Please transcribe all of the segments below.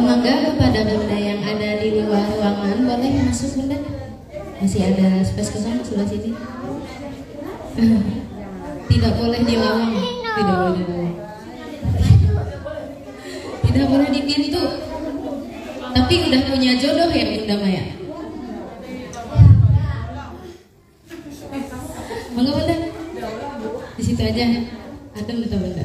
Mangga kepada bunda yang ada di luar ruangan boleh masuk bunda. Masih ada space kosong sebelah sini. Tidak boleh di lawang, tidak boleh di lawang. Tidak boleh di pintu. Tapi udah punya jodoh ya Bunda Maya. Mangga bunda. Di situ aja. Adem betul bunda.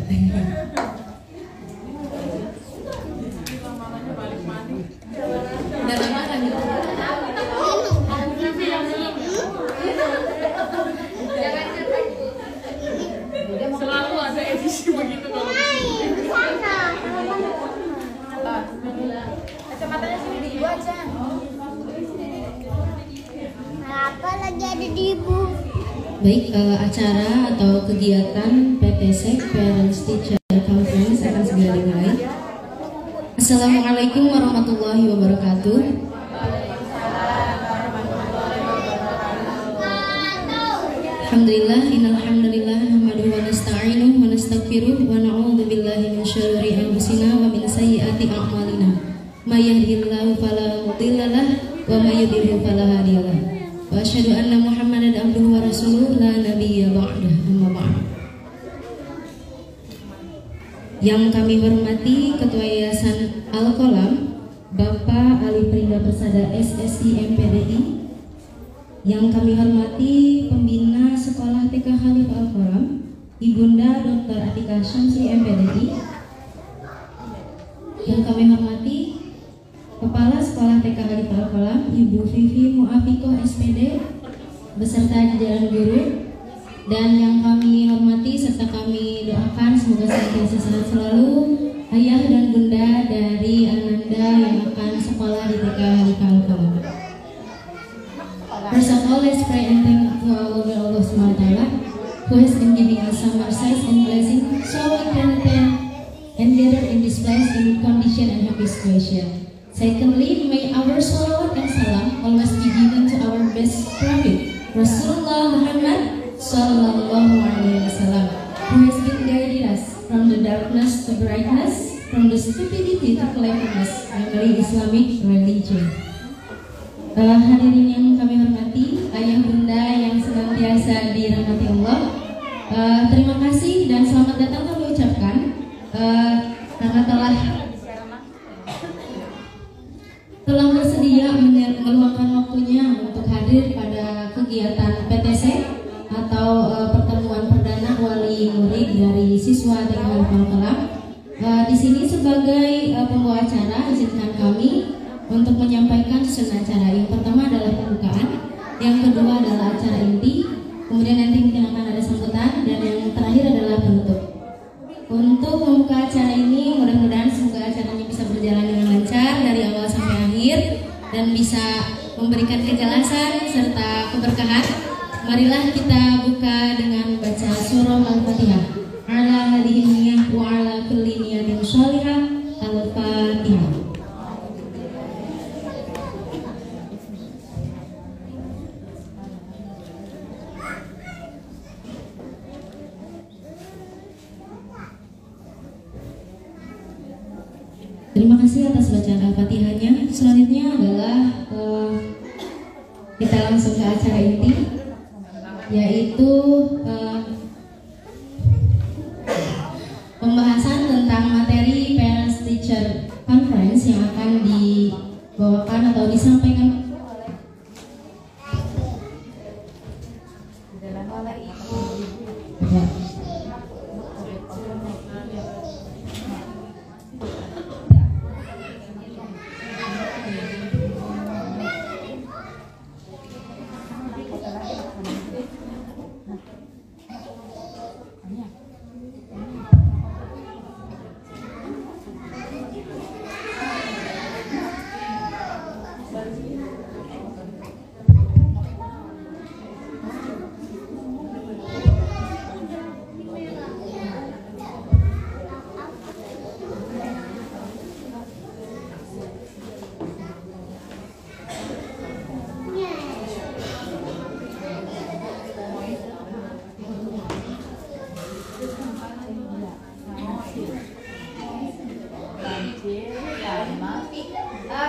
Selalu ada edisi begitu kalau kacamatanya sini di ibu aja. Apa lagi ada di ibu? Baik, acara atau kegiatan PTC Parents Teacher Conference akan segera dimulai. Assalamualaikum warahmatullahi wabarakatuh. Alhamdulillah, innal hamdalillah nahmaduhu wa nasta'inuhu wa nastaghfiruh wa na'udzu billahi min syururi anfusina wa min sayyiati a'malina. May yahdihillahu fala mudilla lahu wa may yudlil fala hadiya lahu. Wa asyhadu anna Muhammadan abduhu wa rasuluhu la nabiyya ba'dahu. Amma ba'd. Yang kami hormati Ketua Yayasan Al-Qalam Bapak Ali Pringga Persada SSI MPDI. Yang kami hormati Pembina Sekolah TK Khalif Al-Qalam Ibunda Dr. Atika Syamsi MPDI. Yang kami hormati Kepala Sekolah TK Khalif Al-Qalam Ibu Vivi Muafikoh SPD beserta jajaran guru. Dan yang kami hormati serta kami doakan semoga senantiasa sehat selalu ayah dan bunda dari Ananda yang akan sekolah di TK Khalif Al-Qalam. First of all, let's pray and thank to our Lord Allah SWT who has been giving us some mercies and blessing so we can attend and gather in this place in good condition and happy situation. Secondly, may our salawat and salam always be given to our best prophet Rasulullah Muhammad Sallallahu Alaihi Wasallam, who has been guiding us from the darkness to brightness, from the stupidity to cleverness, namely Islamic religion. Hadirin yang kami hormati, ayah bunda yang senantiasa dirahmati Allah, terima kasih dan selamat datang kami ucapkan karena telah bersedia meluangkan waktunya untuk hadir pada kegiatan PTC atau pertemuan perdana wali murid dari siswa TK Khalif Al-Qalam. Di sini sebagai pembawa acara, izinkan kami untuk menyampaikan susunan acara. Yang pertama adalah pembukaan, yang kedua adalah acara inti, kemudian nanti mungkin akan ada sambutan, dan yang terakhir adalah penutup. Untuk membuka acara ini, mudah-mudahan semoga acaranya bisa berjalan dengan lancar dari awal sampai akhir dan bisa bisa memberikan kejelasan serta keberkahan. Marilah kita buka dengan baca surah Al-Fatihah. Ala hadhihi niyyah wa ala kulli niyatin sholihah. Al-Fatihah. Terima kasih atas bacaan Al-Fatihahnya. Selanjutnya adalah kita langsung ke acara inti, yaitu pembahasan tentang materi Parents Teacher Conference yang akan dibawakan atau disampaikan oleh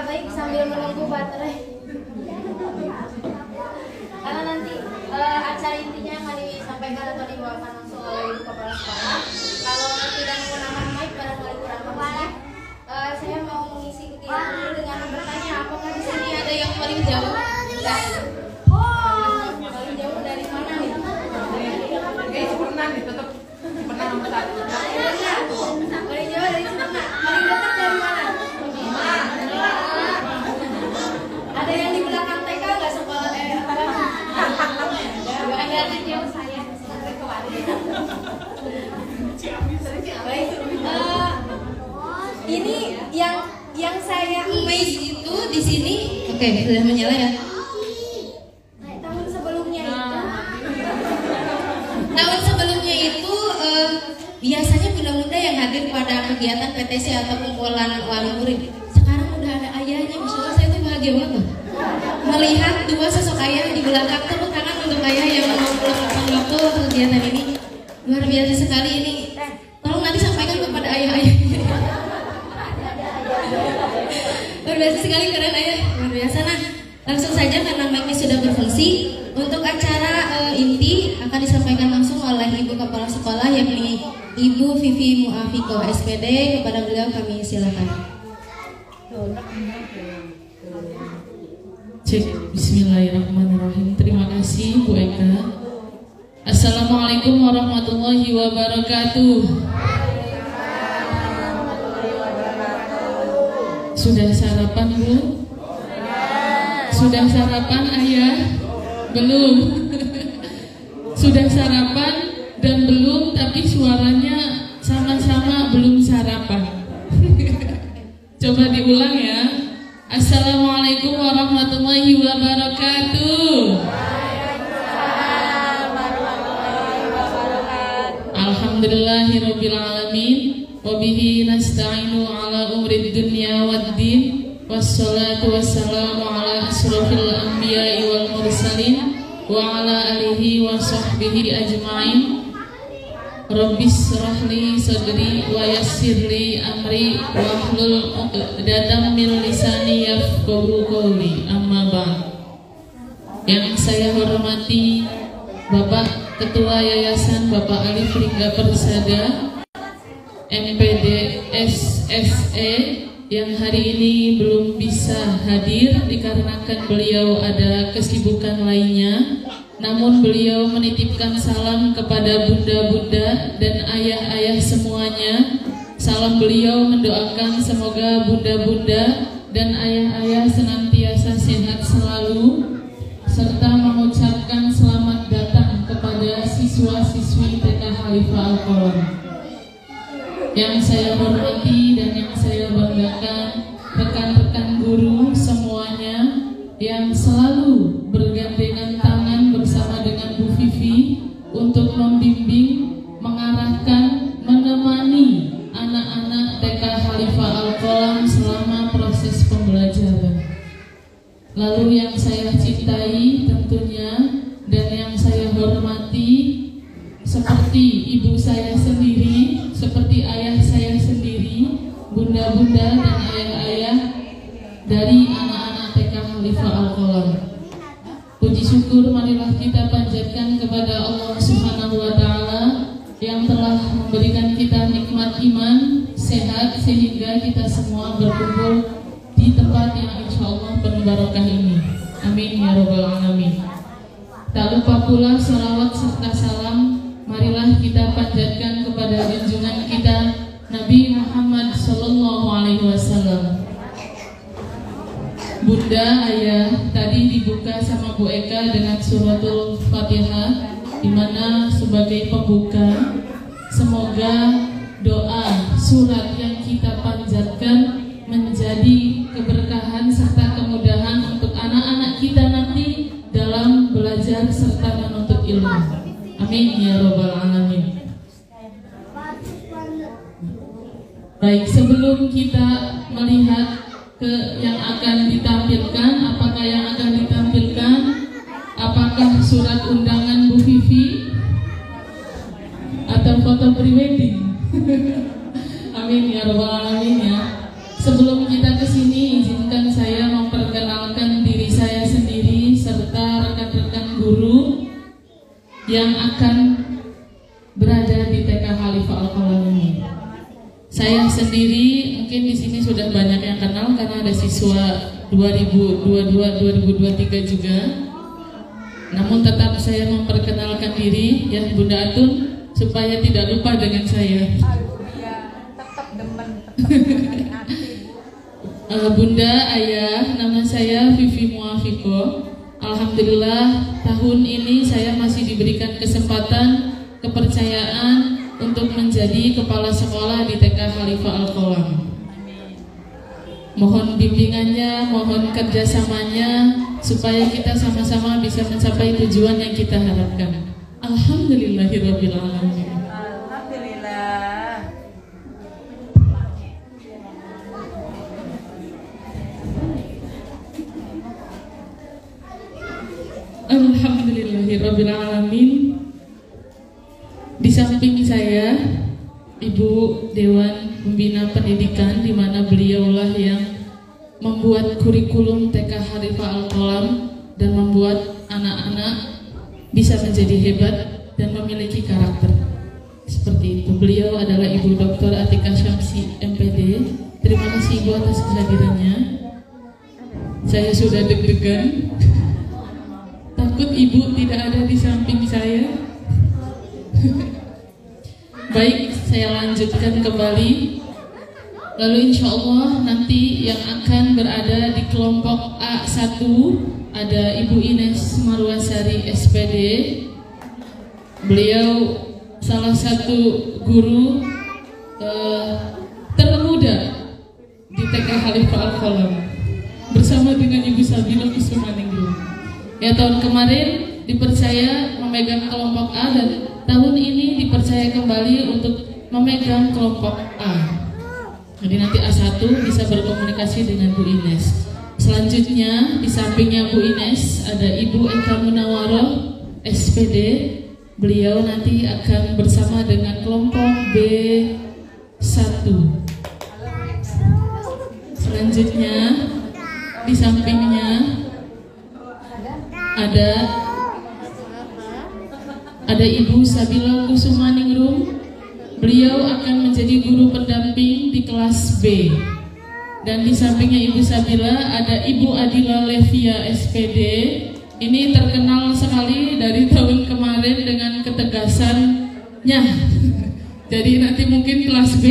baik, sambil menunggu baterai karena nanti acara intinya akan disampaikan atau dibawakan langsung oleh Ibu Kepala Sekolah. Kalau tidak menggunakan mic barangkali kurang bagus. Saya mau mengisi kegiatan dulu dengan bertanya, apakah di sini ada yang paling jauh? Paling jauh dari mana nih? Pernah nih, tetap pernah nomor 1. Paling jauh dari mana? Paling dekat dari mana? Ada yang di belakang TK nggak sekolah ada jauh saya baik. Ini yang saya amazed itu di sini. Oke, sudah menyala ya. Tahun sebelumnya itu biasanya bunda-bunda yang hadir pada kegiatan PTC atau kumpulan wali murid. Sekarang udah ada ayahnya, Masya Allah, saya tuh bahagia banget melihat dua sosok ayah di belakang. Tepuk tangan untuk ayah yang meluangkan waktu kegiatan ini. Luar biasa sekali ini. Tolong nanti sampaikan kepada ayah-ayah. Luar biasa sekali, keren ayah, luar biasa. Nah, langsung saja karena mic-nya sudah berfungsi. Untuk acara inti akan disampaikan langsung oleh Ibu Kepala Sekolah, yakni Ibu Vivi Muafiko SPD. Kepada beliau kami silakan. Cek, bismillahirrahmanirrahim. Terima kasih Bu Eka. Assalamualaikum warahmatullahi wabarakatuh. Sudah sarapan Bu? Sudah sarapan Ayah? Belum. Sudah sarapan dan belum, tapi suaranya sama-sama belum sarapan. Coba diulang ya. Assalamualaikum warahmatullahi wabarakatuh. Alhamdulillahirabbil alamin wa bihi nasta'inu ala umrid dunya waddin. Wassalatu wassalamu ala asrofil anbiya'i wal mursalin wa ala alihi wa sahbihi ajma'in. Rabbis shrahli sadri wa yassirli amri wahlul 'uqdatam min lisani yafqahu qawli. Amma ba'd. Yang saya hormati Bapak Ketua Yayasan Bapak Alif Lingga Persada MPD SSE yang hari ini belum bisa hadir dikarenakan beliau ada kesibukan lainnya. Namun beliau menitipkan salam kepada bunda-bunda dan ayah-ayah semuanya. Salam beliau mendoakan semoga bunda-bunda dan ayah-ayah senantiasa sehat selalu, serta mengucapkan selamat datang kepada siswa-siswi TK Khalifah Al-Quran. Yang saya hormati dan yang saya banggakan rekan-rekan guru semuanya, yang selalu bergandengan tangan bersama dengan Bu Vivi untuk membimbing, mengarahkan, menemani anak-anak TK Khalifah Al-Qalam selama proses pembelajaran. Lalu yang saya cintai tentunya dan yang saya hormati, seperti ibu saya sendiri, seperti ayah saya sendiri, bunda-bunda dan ayah-ayah dari anak-anak TK Khalifah Al-Qalam. Puji syukur marilah kita panjatkan kepada Allah Subhanahu wa Ta'ala yang telah memberikan kita nikmat iman, sehat, sehingga kita semua berkumpul di tempat yang insya Allah penuh barokah ini. Amin ya Rabbal Alamin. Tak lupa pula salawat serta salam marilah kita panjatkan kepada junjungan kita Nabi Muhammad Sallallahu Alaihi Wasallam. Bunda, ayah, tadi dibuka sama Bu Eka dengan suratul Fatihah, di mana sebagai pembuka, semoga doa surat yang kita panjatkan menjadi keberkahan serta kemudahan untuk anak-anak kita nanti dalam belajar serta menuntut ilmu. Amin ya Rabbal Alamin. Baik, sebelum kita melihat ke yang akan ditampilkan, apakah yang akan ditampilkan? Apakah surat undangan Bu Vivi atau foto prewedding? Amin ya Rabbal Alamin ya. Sebelum kita ke sini, izinkan saya memperkenalkan diri saya sendiri serta rekan-rekan guru yang akan berada di TK Khalifah Al-Qalam ini. Saya sendiri mungkin di sini sudah banyak yang kenal karena ada siswa 2022-2023 juga. Namun tetap saya memperkenalkan diri ya Bunda Atun supaya tidak lupa dengan saya. Tetap demen. Bunda, ayah, nama saya Vivi Muafiko. Alhamdulillah tahun ini saya masih diberikan kesempatan, kepercayaan untuk menjadi kepala sekolah di TK Khalifah Al-Qalam. Mohon bimbingannya, mohon kerjasamanya supaya kita sama-sama bisa mencapai tujuan yang kita harapkan. Alhamdulillahirabbil alamin. Alhamdulillah. Alhamdulillahirabbil alamin. Di samping saya Ibu Dewan Pembina Pendidikan, di mana beliaulah yang membuat kurikulum TK Khalifah Al-Qalam dan membuat anak-anak bisa menjadi hebat dan memiliki karakter. Seperti itu. Beliau adalah Ibu Dr. Atika Syamsi MPD. Terima kasih Ibu atas kehadirannya. Saya sudah deg-degan. Takut Ibu tidak ada di samping saya. Baik, saya lanjutkan kembali. Lalu insya Allah nanti yang akan berada di kelompok A1 ada Ibu Ines Marwasari SPD. Beliau salah satu guru termuda di TK Khalifah Al-Qalam bersama dengan Ibu Sabila Kusumaningrum. Ya, tahun kemarin dipercaya memegang kelompok A dan tahun ini dipercaya kembali untuk memegang kelompok A. Jadi nanti A1 bisa berkomunikasi dengan Bu Ines. Selanjutnya di sampingnya Bu Ines ada Ibu Eka Munawaroh SPD. Beliau nanti akan bersama dengan kelompok B1. Selanjutnya di sampingnya ada Ibu Sabila Kusumaningrum. Beliau akan menjadi guru pendamping di kelas B. Dan di sampingnya Ibu Sabila ada Ibu Adila Levia SPD. Ini terkenal sekali dari tahun kemarin dengan ketegasannya. Jadi nanti mungkin kelas B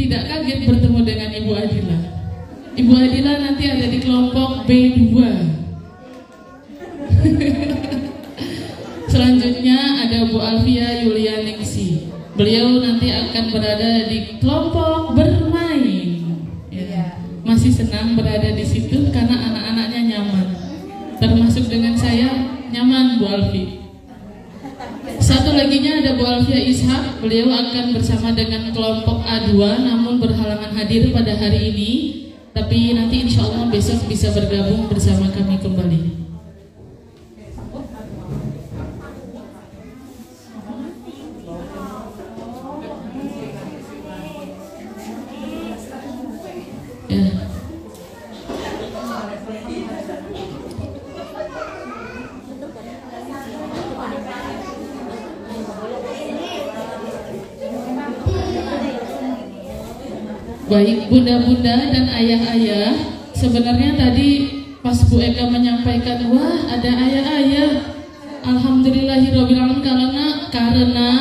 tidak kaget bertemu dengan Ibu Adila. Ibu Adila nanti ada di kelompok B2. Selanjutnya ada Bu Alfia Yulianingsi. Beliau nanti akan berada di kelompok bermain. Ya. Masih senang berada di situ karena anak-anaknya nyaman. Bu Alfi. Satu laginya ada Bu Alfia Ishak. Beliau akan bersama dengan kelompok A2 namun berhalangan hadir pada hari ini. Tapi nanti insya Allah besok bisa bergabung bersama kami kembali. Baik bunda-bunda dan ayah-ayah, sebenarnya tadi pas Bu Eka menyampaikan, wah ada ayah-ayah, alhamdulillahirobbilalamin, karena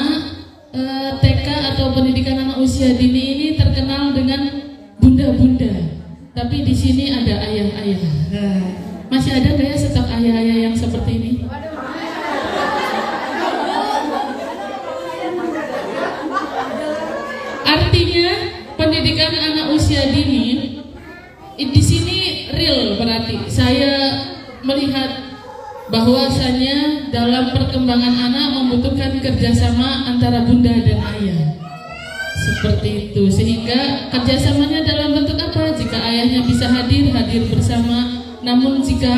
TK atau pendidikan anak usia dini ini terkenal dengan bunda-bunda, tapi di sini ada ayah-ayah. Masih ada nggak ya stok ayah-ayah yang seperti ini? Artinya pendidikan anak usia dini di sini real, berarti saya melihat bahwasanya dalam perkembangan anak membutuhkan kerjasama antara bunda dan ayah, seperti itu. Sehingga kerjasamanya dalam bentuk apa? Jika ayahnya bisa hadir bersama, namun jika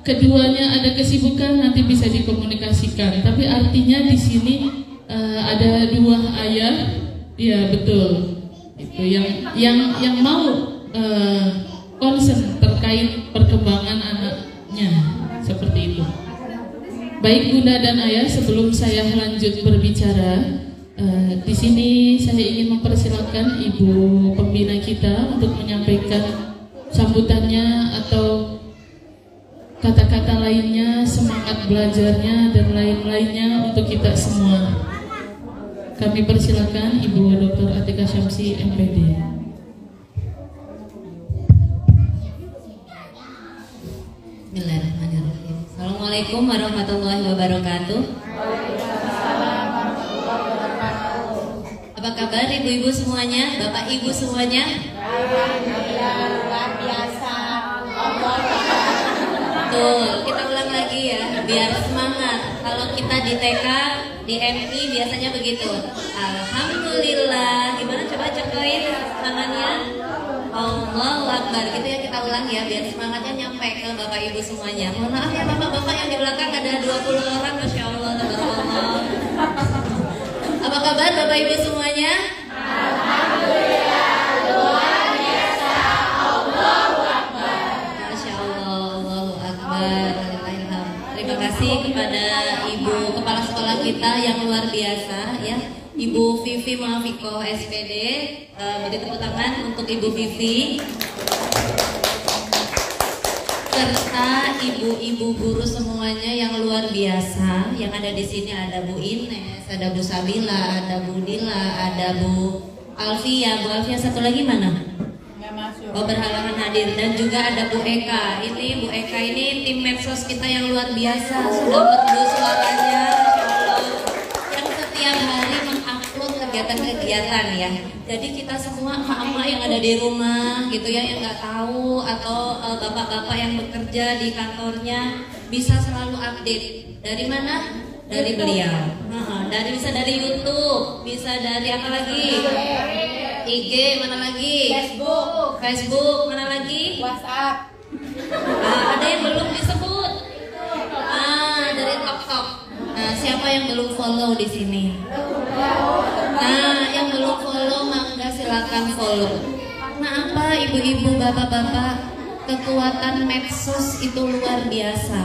keduanya ada kesibukan nanti bisa dikomunikasikan. Tapi artinya di sini ada dua ayah, ya betul. Itu yang mau concern terkait perkembangan anaknya, seperti itu. Baik bunda dan ayah, sebelum saya lanjut berbicara, di sini saya ingin mempersilahkan ibu pembina kita untuk menyampaikan sambutannya atau kata-kata lainnya, semangat belajarnya dan lain-lainnya untuk kita semua. Kami persilakan Ibu Dr. Atika Syamsi, MPD. Bismillahirrahmanirrahim. Assalamualaikum warahmatullahi wabarakatuh. Apa kabar ibu-ibu semuanya, bapak ibu semuanya? Luar biasa. Betul, kita ulang lagi ya, biar semangat. Kalau kita di TK, di MI biasanya begitu. Alhamdulillah. Gimana coba cokoin tangannya? Allahu Akbar. Gitu ya, kita ulang ya, biar semangatnya nyampe ke bapak ibu semuanya. Mohon maaf ya bapak-bapak yang di belakang ada 20 orang, masya Allah, tabarakallah. Apa kabar bapak ibu semuanya? Alhamdulillah, luar biasa. Allahu Akbar. Masya Allah, Allahu Akbar. Terima kasih kepada ibu kepala sekolah kita yang luar biasa ya, Ibu Vivi Malviko SPD. Beri tepuk tangan untuk Ibu Vivi serta ibu-ibu guru semuanya yang luar biasa. Yang ada di sini ada Bu Ines, ada Bu Sabila, ada Bu Dila, ada Bu Alfia. Bu Alfia satu lagi mana? Oh, berhalangan hadir. Dan juga ada Bu Eka. Ini Bu Eka ini tim medsos kita yang luar biasa. Sudah merdu suaranya, Masya Allah, yang setiap hari mengupload kegiatan-kegiatan ya. Jadi kita semua emak-emak yang ada di rumah gitu ya, yang nggak tahu, atau bapak-bapak yang bekerja di kantornya, bisa selalu update. Dari mana? Dari beliau. Bisa dari YouTube, bisa dari apa lagi? IG, mana lagi? Facebook, mana lagi? WhatsApp. Ada yang belum disebut. Dari TikTok. Siapa yang belum follow di sini? Yang belum follow, mangga silakan follow. Apa ibu-ibu, bapak-bapak, kekuatan medsos itu luar biasa.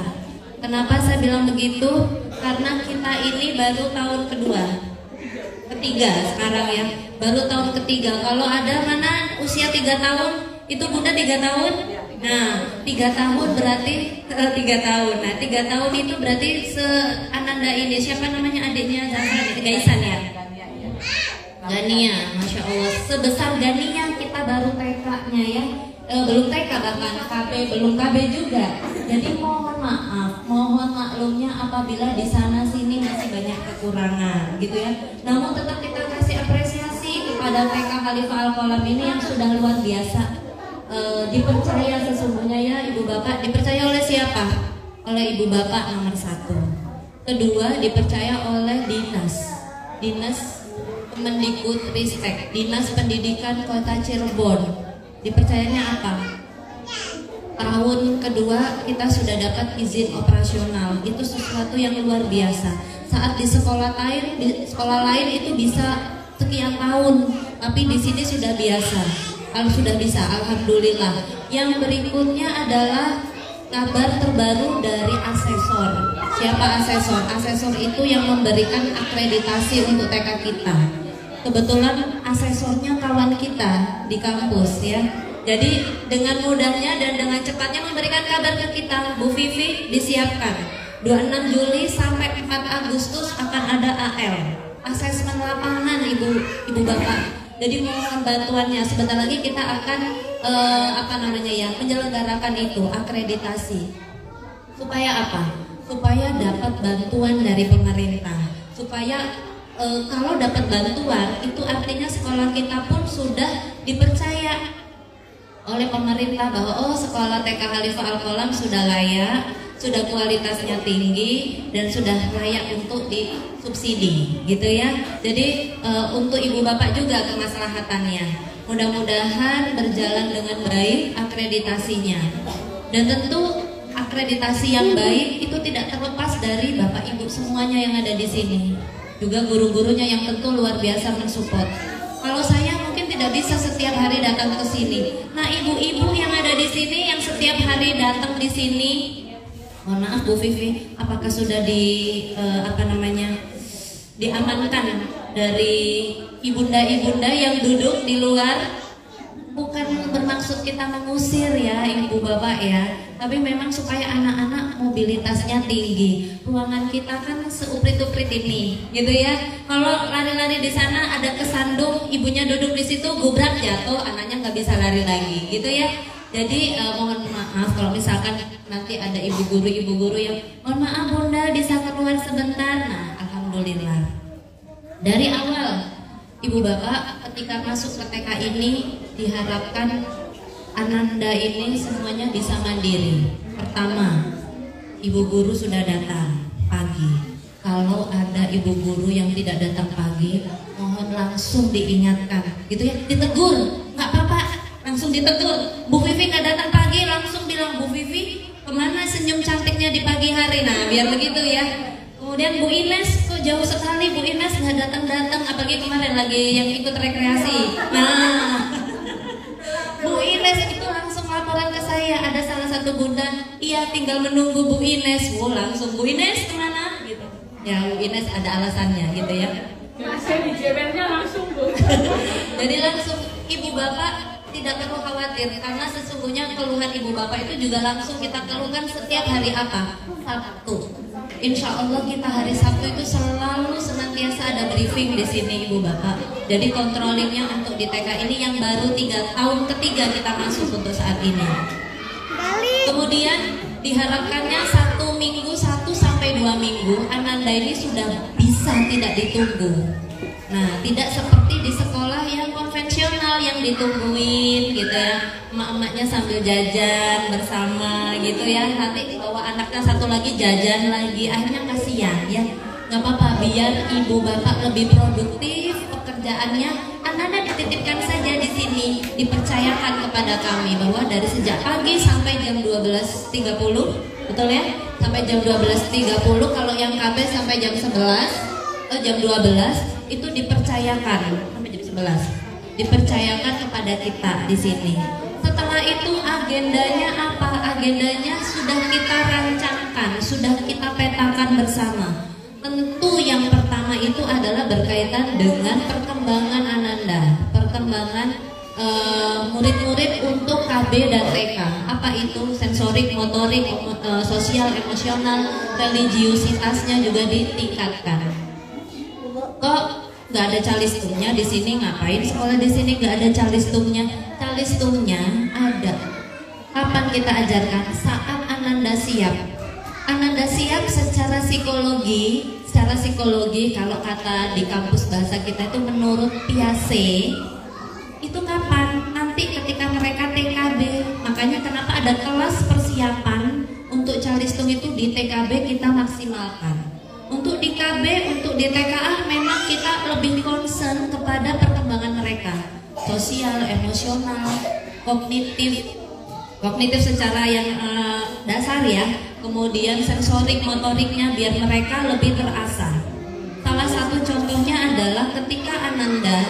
Kenapa saya bilang begitu? Karena kita ini baru tahun ketiga sekarang ya, baru tahun ketiga. Kalau ada mana usia 3 tahun, itu bunda 3 tahun. Nah, 3 tahun berarti 3 tahun. Nah, 3 tahun itu berarti Ananda ini, siapa namanya adiknya? Gaisan ya? Gania, Masya Allah. Sebesar Gania kita baru TK-nya ya. Belum TK bahkan, KB belum KB juga. Jadi mohon maaf, mohon maklumnya apabila di sana sini masih banyak kekurangan gitu ya. Namun tetap kita kasih apresiasi kepada TK Khalifah Al-Qalam ini yang sudah luar biasa. Dipercaya sesungguhnya ya ibu bapak. Dipercaya oleh siapa? Oleh ibu bapak nomor 1. Kedua, dipercaya oleh Dinas Kemendikbudristek, Dinas Pendidikan Kota Cirebon. Dipercayanya apa? Tahun kedua kita sudah dapat izin operasional. Itu sesuatu yang luar biasa. Saat di sekolah lain itu bisa sekian tahun, tapi di sini sudah biasa. Kalau sudah bisa, alhamdulillah. Yang berikutnya adalah kabar terbaru dari asesor. Siapa asesor? Asesor itu yang memberikan akreditasi untuk TK kita. Kebetulan asesornya kawan kita di kampus ya. Jadi dengan mudahnya dan dengan cepatnya memberikan kabar ke kita, Bu Vivi disiapkan 26 Juli sampai 4 Agustus akan ada AL, asesmen lapangan ibu bapak. Jadi mohon bantuannya. Sebentar lagi kita akan menyelenggarakan itu akreditasi. Supaya apa? Supaya dapat bantuan dari pemerintah. Supaya kalau dapat bantuan itu artinya sekolah kita pun sudah dipercaya oleh pemerintah bahwa sekolah TK Khalifah Al-Qolam sudah layak, sudah kualitasnya tinggi dan sudah layak untuk disubsidi, gitu ya. Jadi untuk ibu bapak juga kemaslahatannya. Mudah-mudahan berjalan dengan baik akreditasinya. Dan tentu akreditasi yang baik itu tidak terlepas dari bapak ibu semuanya yang ada di sini. Juga guru-gurunya yang tentu luar biasa mensupport. Kalau saya mungkin tidak bisa setiap hari datang ke sini. Nah, ibu-ibu yang ada di sini yang setiap hari datang di sini, mohon maaf Bu Vivi, apakah sudah diamankan dari ibunda-ibunda yang duduk di luar? Bukan bermaksud kita mengusir ya ibu bapak ya, tapi memang supaya anak-anak mobilitasnya tinggi. Ruangan kita kan seuprit-uprit ini, gitu ya. Kalau lari-lari di sana ada kesandung, ibunya duduk di situ gubrak jatuh, anaknya nggak bisa lari lagi, gitu ya. Jadi mohon maaf kalau misalkan nanti ada ibu guru yang mohon maaf bunda bisa keluar sebentar. Nah, alhamdulillah dari awal ibu bapak ketika masuk ke TK ini diharapkan Ananda ini semuanya bisa mandiri. Pertama, ibu guru sudah datang pagi. Kalau ada ibu guru yang tidak datang pagi, mohon langsung diingatkan, gitu ya, ditegur, nggak apa-apa, langsung ditegur. Bu Vivi nggak datang pagi, langsung bilang, Bu Vivi kemana senyum cantiknya di pagi hari? Nah, biar begitu ya. Kemudian Bu Ines, kok jauh sekali Bu Ines nggak datang-datang, apalagi kemarin lagi yang ikut rekreasi. Nah, Bu Ines itu langsung laporan ke saya, ada salah satu bunda, iya tinggal menunggu Bu Ines. Langsung Bu Ines kemana? Gitu. Ya Bu Ines ada alasannya gitu ya. Saya dijebernya langsung Bu. Jadi langsung ibu bapak tidak perlu khawatir karena sesungguhnya keluhan ibu bapak itu juga langsung kita keluhkan setiap hari apa? Sabtu. Insya Allah kita hari Sabtu itu selalu senantiasa ada briefing di sini ibu bapak. Jadi controllingnya untuk di TK ini yang baru 3 tahun ketiga kita masuk untuk saat ini. Kemudian diharapkannya 1 minggu 1 sampai 2 minggu Ananda ini sudah bisa tidak ditunggu. Nah, tidak seperti di sekolah yang konvensional yang ditungguin gitu ya, emak-emaknya sambil jajan bersama gitu ya, nanti bawa anaknya satu lagi jajan lagi, akhirnya kasihan ya. Nggak apa-apa, biar ibu bapak lebih produktif pekerjaannya, Ananda dititipkan saja di sini, dipercayakan kepada kami bahwa dari sejak pagi sampai jam 12.30, betul ya, sampai jam 12.30, kalau yang KB sampai jam 11 atau jam 12 itu dipercayakan sampai jam 11, dipercayakan kepada kita di sini. Setelah itu agendanya apa? Agendanya sudah kita rancangkan, sudah kita petakan bersama. Tentu yang pertama itu adalah berkaitan dengan perkembangan Ananda, perkembangan murid-murid untuk KB dan TK. Apa itu? Sensorik, motorik, sosial, emosional, religiusitasnya juga ditingkatkan. Kok nggak ada calistumnya di sini? Ngapain sekolah di sini nggak ada calistumnya? Calistumnya ada. Kapan kita ajarkan? Saat Ananda siap. Ananda siap secara psikologi. Secara psikologi, kalau kata di kampus bahasa kita itu menurut Piaget, itu kapan? Nanti ketika mereka TKB. Makanya kenapa ada kelas persiapan untuk calistung itu di TKB kita maksimalkan. Untuk di KB, untuk di TKA memang kita lebih concern kepada perkembangan mereka, sosial, emosional, kognitif secara yang dasar ya, kemudian sensorik, motoriknya biar mereka lebih terasah. Salah satu contohnya adalah ketika Ananda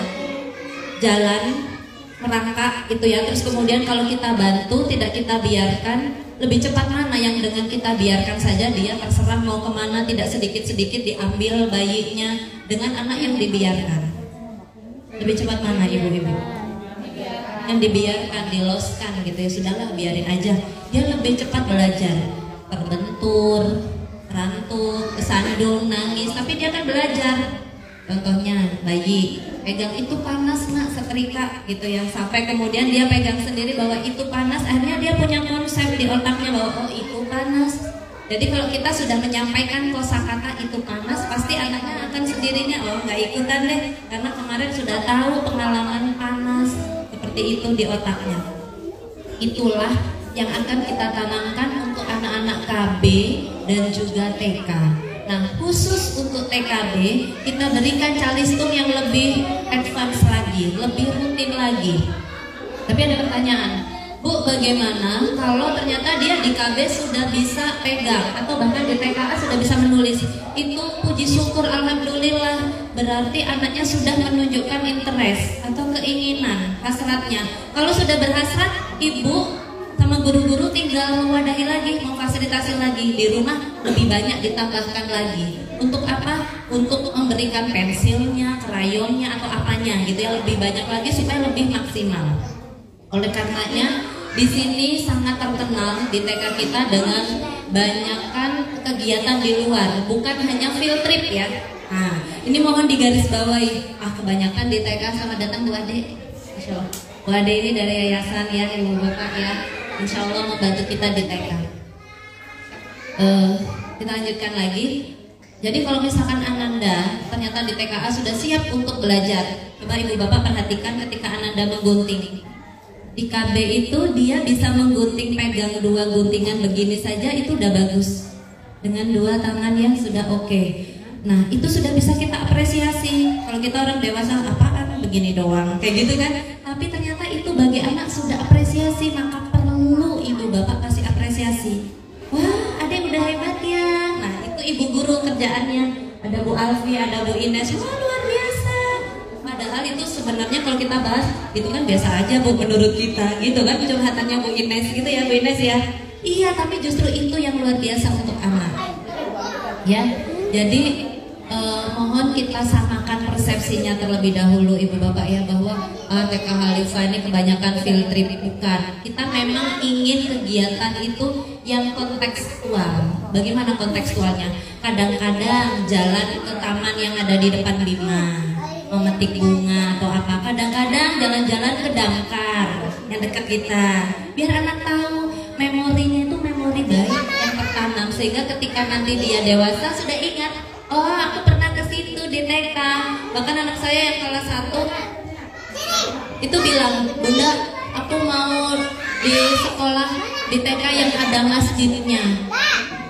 jalan merangkak itu ya, terus kemudian kalau kita bantu, tidak kita biarkan, lebih cepat mana yang dengan kita biarkan saja dia terserah mau kemana, tidak sedikit-sedikit diambil bayinya dengan anak yang dibiarkan. Lebih cepat mana ibu-ibu? Yang dibiarkan, diloskan gitu ya, sudahlah biarin aja. Dia lebih cepat belajar, terbentur, rantuk, kesandung, nangis, tapi dia kan belajar. Contohnya bayi pegang itu panas nak setrika gitu ya, sampai kemudian dia pegang sendiri bahwa itu panas, akhirnya dia punya konsep di otaknya bahwa oh itu panas. Jadi kalau kita sudah menyampaikan kosakata itu panas, pasti anaknya akan sendirinya oh nggak ikutan deh, karena kemarin sudah tahu pengalaman panas seperti itu di otaknya. Itulah yang akan kita tanamkan untuk anak-anak KB dan juga TK. Nah, khusus untuk TKB kita berikan calistung yang lebih advance lagi, lebih rutin lagi. Tapi ada pertanyaan, Bu, bagaimana kalau ternyata dia di KB sudah bisa pegang atau bahkan di TKA sudah bisa menulis? Itu puji syukur, alhamdulillah, berarti anaknya sudah menunjukkan interest atau keinginan, hasratnya. Kalau sudah berhasrat, ibu sama guru-guru tinggal mewadahi lagi, memfasilitasi lagi di rumah, lebih banyak ditambahkan lagi. Untuk apa? Untuk memberikan pensilnya, krayonnya atau apanya gitu ya, lebih banyak lagi supaya lebih maksimal. Oleh karenanya di sini sangat terkenal di TK kita dengan banyakkan kegiatan di luar, bukan hanya field trip ya. Nah, ini mohon digarisbawahi. Kebanyakan di TK sama datang Bu Ade. Masya Allah. Bu Ade ini dari yayasan ya, ibu bapak ya. Insya Allah membantu kita di TK. Kita lanjutkan lagi. Jadi kalau misalkan Ananda ternyata di TKA sudah siap untuk belajar, coba ibu bapak perhatikan ketika Ananda menggunting. Di KB itu dia bisa menggunting, pegang 2 guntingan begini saja itu udah bagus. Dengan 2 tangan yang sudah oke. Nah itu sudah bisa kita apresiasi. Kalau kita orang dewasa apaan begini doang, kayak gitu kan. Tapi ternyata itu bagi anak sudah apresiasi, maka perlu ibu bapak kasih apresiasi. Wah, ada yang udah hebat ya. Nah, itu ibu guru kerjaannya. Ada Bu Alfi, ada Bu Ines. Wah, luar biasa. Padahal itu sebenarnya kalau kita bahas, itu kan biasa aja Bu menurut kita. Gitu kan curhatannya Bu Ines gitu ya, Bu Ines ya. Iya, tapi justru itu yang luar biasa untuk anak. Ya, jadi mohon kita samakan persepsinya terlebih dahulu ibu bapak ya, bahwa TK Khalifah ini kebanyakan field trip, bukan. Kita memang ingin kegiatan itu yang kontekstual. Bagaimana kontekstualnya? Kadang-kadang jalan ke taman yang ada di depan Bima, memetik bunga atau apa. Kadang-kadang jalan-jalan ke Damkar yang dekat kita, biar anak tahu memorinya itu memori baik yang tertanam, sehingga ketika nanti dia dewasa sudah ingat, oh aku pernah ke situ di TK. Bahkan anak saya yang kelas 1 itu bilang, Bunda, aku mau di sekolah di TK yang ada masjidnya.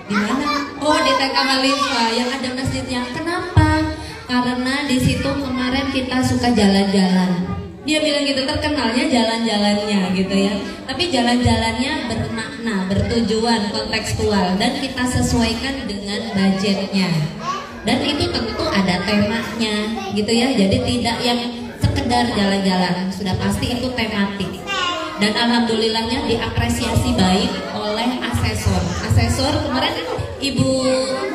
Di mana? Oh, di TK Khalifah yang ada masjidnya. Kenapa? Karena di situ kemarin kita suka jalan-jalan. Dia bilang gitu, terkenalnya jalan-jalannya gitu ya. Tapi jalan-jalannya bermakna, bertujuan, kontekstual, dan kita sesuaikan dengan budgetnya. Dan itu tentu ada temanya gitu ya. Jadi tidak yang sekedar jalan-jalan, sudah pasti itu tematik. Dan alhamdulillahnya diapresiasi baik oleh asesor. Asesor kemarin ibu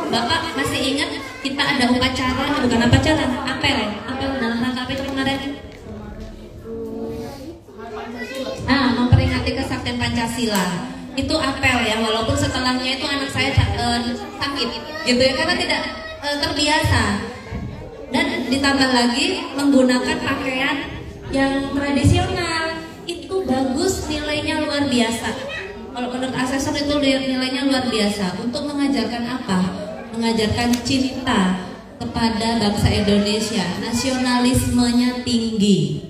bapak masih ingat kita ada upacara, bukan upacara, apel dalam rangka apa itu kemarin? Memperingati kesaktian Pancasila. Itu apel ya, walaupun setelahnya itu anak saya sakit gitu ya, karena tidak terbiasa. Dan ditambah lagi menggunakan pakaian yang tradisional, itu bagus, nilainya luar biasa. Kalau menurut asesor itu nilainya luar biasa. Untuk mengajarkan apa? Mengajarkan cinta kepada bangsa Indonesia, nasionalismenya tinggi,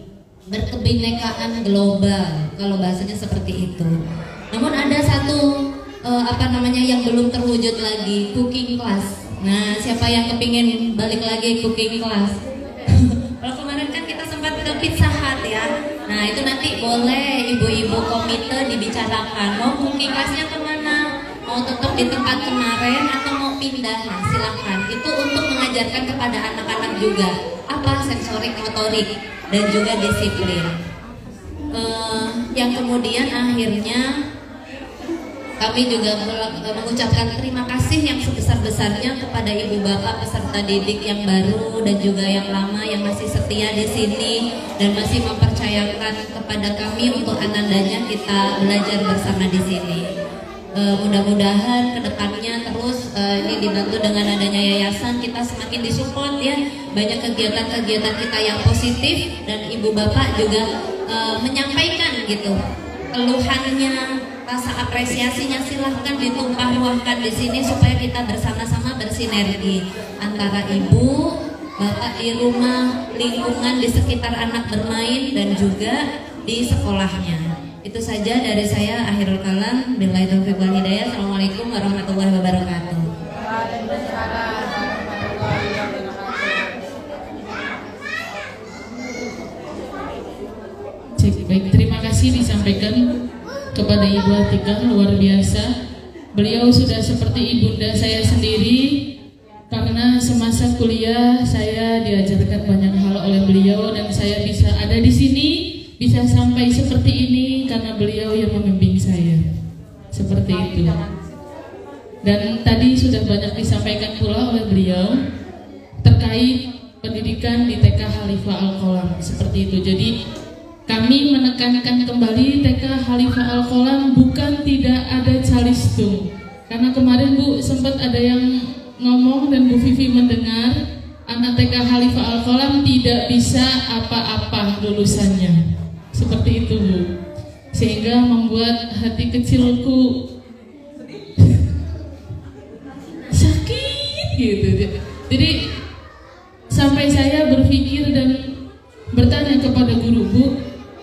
berkebinekaan global, kalau bahasanya seperti itu. Namun ada satu yang belum terwujud lagi, cooking class. Nah, siapa yang kepingin balik lagi cooking class? Kalau kemarin kan kita sempat ke Pizza Hut ya. Nah, itu nanti boleh ibu-ibu komite dibicarakan. Mau cooking classnya kemana? Mau tetap di tempat kemarin atau mau pindah? Nah, silahkan. Itu untuk mengajarkan kepada anak-anak juga apa sensorik motorik dan juga disiplin. Yang kemudian akhirnya kami juga mengucapkan terima kasih yang sebesar-besarnya kepada ibu bapak peserta didik yang baru dan juga yang lama yang masih setia di sini dan masih mempercayakan kepada kami untuk anandanya kita belajar bersama di sini. Mudah-mudahan kedepannya terus ini dibantu dengan adanya yayasan, kita semakin disupport ya, banyak kegiatan-kegiatan kita yang positif dan ibu bapak juga menyampaikan gitu keluhannya, rasa apresiasinya silahkan ditumpah ruahkan di sini supaya kita bersama-sama bersinergi antara ibu, bapak di rumah, lingkungan di sekitar anak bermain dan juga di sekolahnya. Itu saja dari saya, akhirul kalam. Billahi taufiq wal hidayah. Assalamualaikum warahmatullahi wabarakatuh. Baik, terima kasih disampaikan kepada Ibu Atika, luar biasa. Beliau sudah seperti ibunda saya sendiri karena semasa kuliah saya diajarkan banyak hal oleh beliau dan saya bisa ada di sini, bisa sampai seperti ini karena beliau yang membimbing saya. Seperti itu. Dan tadi sudah banyak disampaikan pula oleh beliau terkait pendidikan di TK Khalifah Al-Qolam. Seperti itu. Jadi kami menekankan kembali TK Khalifah Al-Qolam bukan tidak ada calistung. Karena kemarin Bu sempat ada yang ngomong dan Bu Vivi mendengar anak TK Khalifah Al-Qolam tidak bisa apa-apa lulusannya. Seperti itu Bu. Sehingga membuat hati kecilku sakit gitu. Jadi sampai saya berpikir dan bertanya kepada guru, Bu,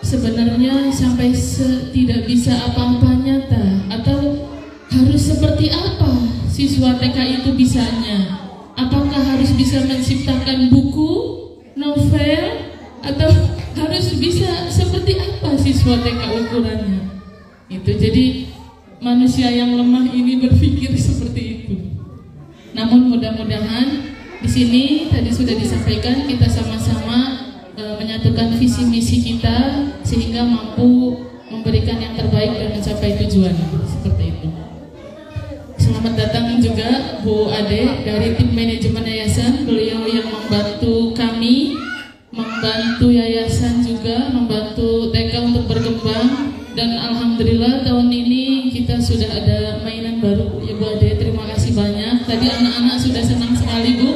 sebenarnya sampai tidak bisa apa-apanya atau harus seperti apa siswa TK itu bisanya? Apakah harus bisa menciptakan buku, novel, atau harus bisa seperti apa siswa TK ukurannya? Itu jadi manusia yang lemah ini berpikir seperti itu. Namun mudah-mudahan di sini tadi sudah disampaikan kita sama-sama menyatukan visi misi kita sehingga mampu memberikan yang terbaik dan mencapai tujuan seperti itu. Selamat datang juga Bu Ade dari tim manajemen yayasan. Beliau yang membantu kami, membantu yayasan juga, membantu TK untuk berkembang dan alhamdulillah tahun ini kita sudah ada mainan baru ya Bu Ade. Terima kasih banyak. Tadi anak-anak sudah senang sekali Bu,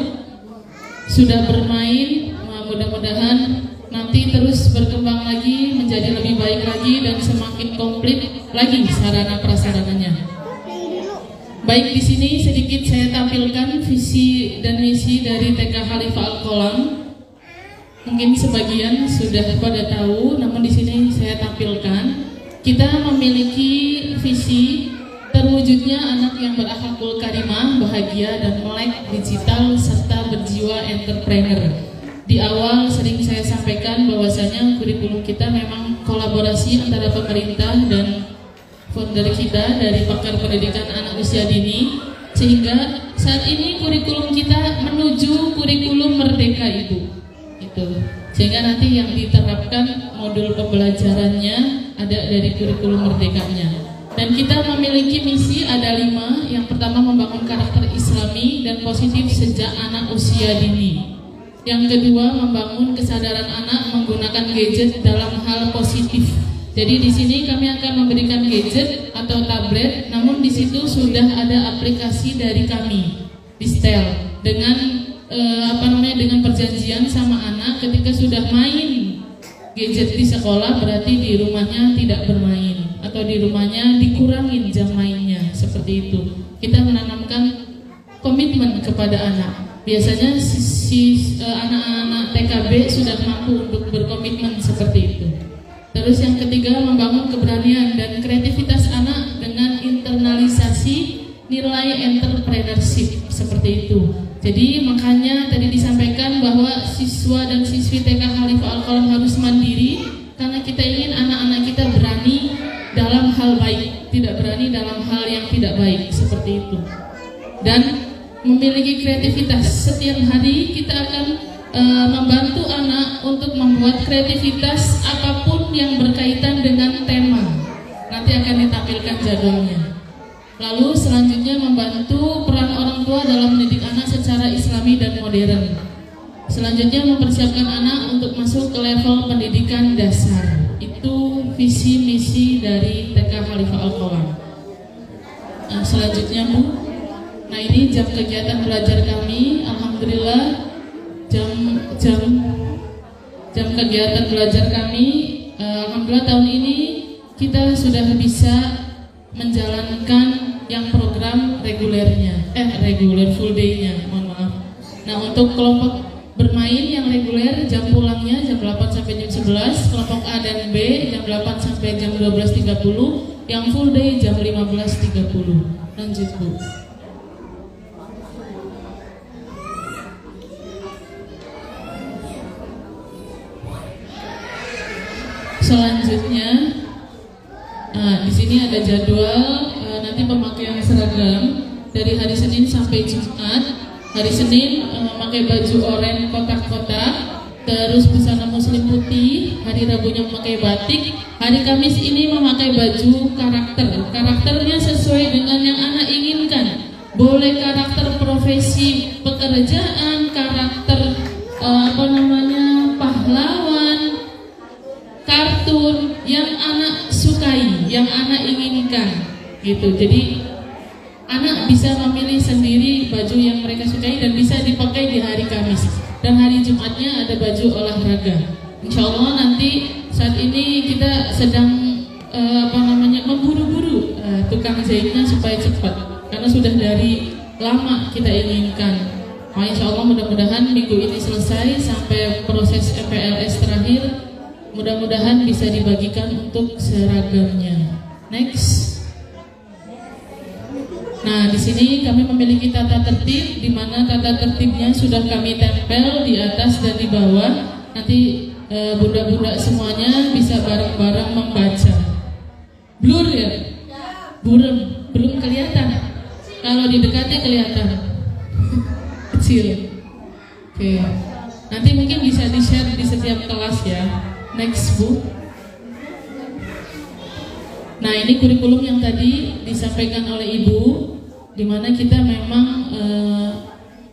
sudah bermain. Mudah-mudahan nanti terus berkembang lagi, menjadi lebih baik lagi dan semakin komplit lagi sarana prasarananya. Baik, di sini sedikit saya tampilkan visi dan misi dari TK Khalifah Al-Qolam. Mungkin sebagian sudah pada tahu, namun di sini saya tampilkan. Kita memiliki visi terwujudnya anak yang berakhlakul karimah, bahagia dan melek digital serta berjiwa entrepreneur. Di awal sering saya sampaikan bahwasanya kurikulum kita memang kolaborasi antara pemerintah dan founder kita dari pakar pendidikan anak usia dini, sehingga saat ini kurikulum kita menuju kurikulum merdeka Ibu. Itu. Sehingga nanti yang diterapkan modul pembelajarannya ada dari kurikulum merdekanya. Dan kita memiliki misi ada 5. Yang pertama membangun karakter Islami dan positif sejak anak usia dini. Yang kedua, membangun kesadaran anak menggunakan gadget dalam hal positif. Jadi di sini kami akan memberikan gadget atau tablet, namun di situ sudah ada aplikasi dari kami, Distel, dengan dengan perjanjian sama anak ketika sudah main gadget di sekolah berarti di rumahnya tidak bermain atau di rumahnya dikurangin jam mainnya seperti itu. Kita menanamkan komitmen kepada anak. Biasanya anak-anak TKB sudah mampu untuk berkomitmen seperti itu. Terus yang ketiga, membangun keberanian dan kreativitas anak dengan internalisasi nilai entrepreneurship seperti itu. Jadi makanya tadi disampaikan bahwa siswa dan siswi TK Khalifah Al-Qalam harus mandiri, karena kita ingin anak-anak kita berani dalam hal baik, tidak berani dalam hal yang tidak baik, seperti itu. Dan memiliki kreativitas. Setiap hari kita akan membantu anak untuk membuat kreativitas apapun yang berkaitan dengan tema. Nanti akan ditampilkan jadwalnya. Lalu selanjutnya membantu peran orang tua dalam mendidik anak secara islami dan modern. Selanjutnya mempersiapkan anak untuk masuk ke level pendidikan dasar. Itu visi misi dari TK Khalifah Al-Qalam. Nah, selanjutnya Bu. Nah, ini jam kegiatan belajar kami. Alhamdulillah jam kegiatan belajar kami. Alhamdulillah tahun ini kita sudah bisa menjalankan yang program regulernya, reguler full day-nya, mohon maaf. Nah, untuk kelompok bermain yang reguler jam pulangnya jam 8 sampai jam 11, kelompok A dan B jam 8 sampai jam 12.30, yang full day jam 15.30. Lanjut Bu. Selanjutnya, di sini ada jadwal nanti pemakaian seragam dari hari Senin sampai Jumat. Hari Senin memakai baju oranye kotak-kotak, terus busana muslim putih. Hari Rabunya memakai batik. Hari Kamis ini memakai baju karakter. Karakternya sesuai dengan yang anak inginkan. Boleh karakter profesi pekerjaan, karakter pahlawan, kartun yang anak sukai, yang anak inginkan, gitu. Jadi anak bisa memilih sendiri baju yang mereka sukai dan bisa dipakai di hari Kamis. Dan hari Jumatnya ada baju olahraga. Insya Allah nanti saat ini kita sedang memburu-buru tukang jahitnya supaya cepat, karena sudah dari lama kita inginkan. Insya Allah mudah-mudahan minggu ini selesai sampai proses MPLS terakhir. Mudah-mudahan bisa dibagikan untuk seragamnya. Next. Nah, di sini kami memiliki tata tertib, di mana tata tertibnya sudah kami tempel di atas dan di bawah. Nanti bunda-bunda semuanya bisa bareng-bareng membaca. Blur ya? Belum kelihatan. Kalau didekati kelihatan. Kecil. Oke. Nanti mungkin bisa di-share di setiap kelas ya. Next Bu. Nah, ini kurikulum yang tadi disampaikan oleh Ibu, di mana kita memang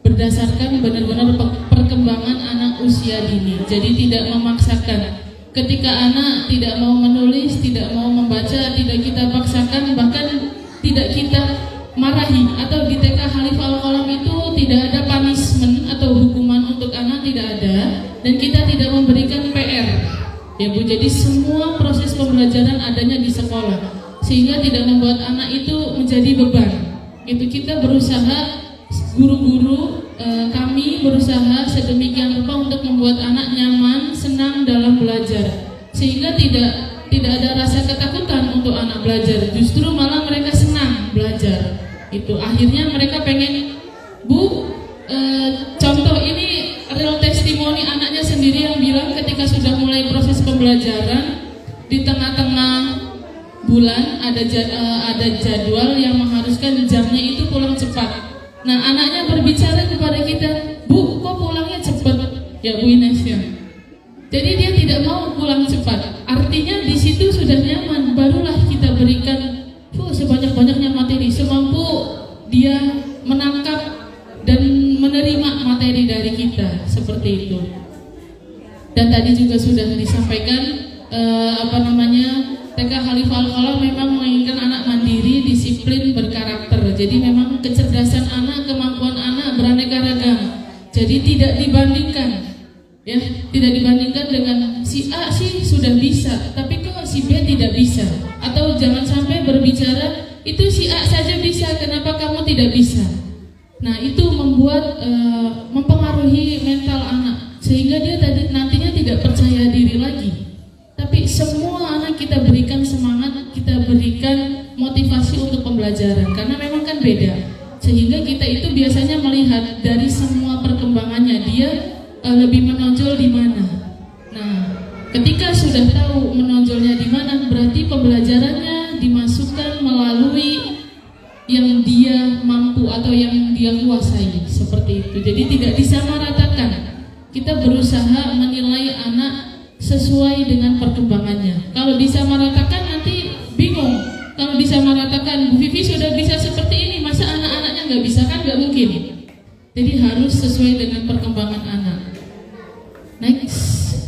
berdasarkan benar-benar perkembangan anak usia dini. Jadi tidak memaksakan. Ketika anak tidak mau menulis, tidak mau membaca, tidak kita paksakan, bahkan tidak kita marahi. Atau di TK Khalifah Al-Qalam itu tidak ada punishment atau hukuman untuk anak, tidak ada. Dan kita tidak memberikan PR. Ya Bu, jadi semua proses pembelajaran adanya di sekolah, sehingga tidak membuat anak itu menjadi beban. Itu kita berusaha, guru-guru kami berusaha sedemikian rupa untuk membuat anak nyaman, senang dalam belajar, sehingga tidak ada rasa ketakutan untuk anak belajar. Justru malah mereka senang belajar. Itu akhirnya mereka pengen, Bu, contoh ini real testimoni anaknya sendiri yang bilang ketika sudah mulai proses pembelajaran, di tengah-tengah bulan ada jadwal yang mengharuskan jamnya itu pulang cepat. Nah, anaknya berbicara kepada kita, Bu, kok pulangnya cepat? Ya Bu Ines ya. Jadi dia tidak mau pulang cepat. Artinya di situ sudah nyaman. Barulah kita berikan sebanyak-banyaknya materi, semampu dia menangkap dan menerima materi dari kita, seperti itu. Dan tadi juga sudah disampaikan TK Khalifah Al-Qalam memang menginginkan anak mandiri, disiplin, berkarakter. Jadi memang kecerdasan anak, kemampuan anak beraneka ragam. Jadi tidak dibandingkan, ya, tidak dibandingkan dengan si A sih sudah bisa, tapi kok si B tidak bisa. Atau jangan sampai berbicara itu si A saja bisa, kenapa kamu tidak bisa? Nah, itu membuat mempengaruhi mental anak, sehingga dia nantinya tidak percaya diri lagi. Tapi semua anak kita berikan semangat, kita berikan motivasi untuk pembelajaran, karena memang kan beda. sehingga kita itu biasanya melihat dari semua perkembangannya dia lebih menonjol di mana. Nah, ketika sudah tahu menonjolnya di mana, berarti pembelajarannya dimasukkan melalui yang dia mampu atau yang dia kuasai, seperti itu. Jadi tidak disamaratakan. Kita berusaha menilai anak sesuai dengan perkembangannya. Kalau disamaratakan nanti bingung. Kalau disamaratakan, Bu Vivi sudah bisa seperti ini, masa anak-anaknya nggak bisa, kan nggak mungkin. Jadi harus sesuai dengan perkembangan anak. Next.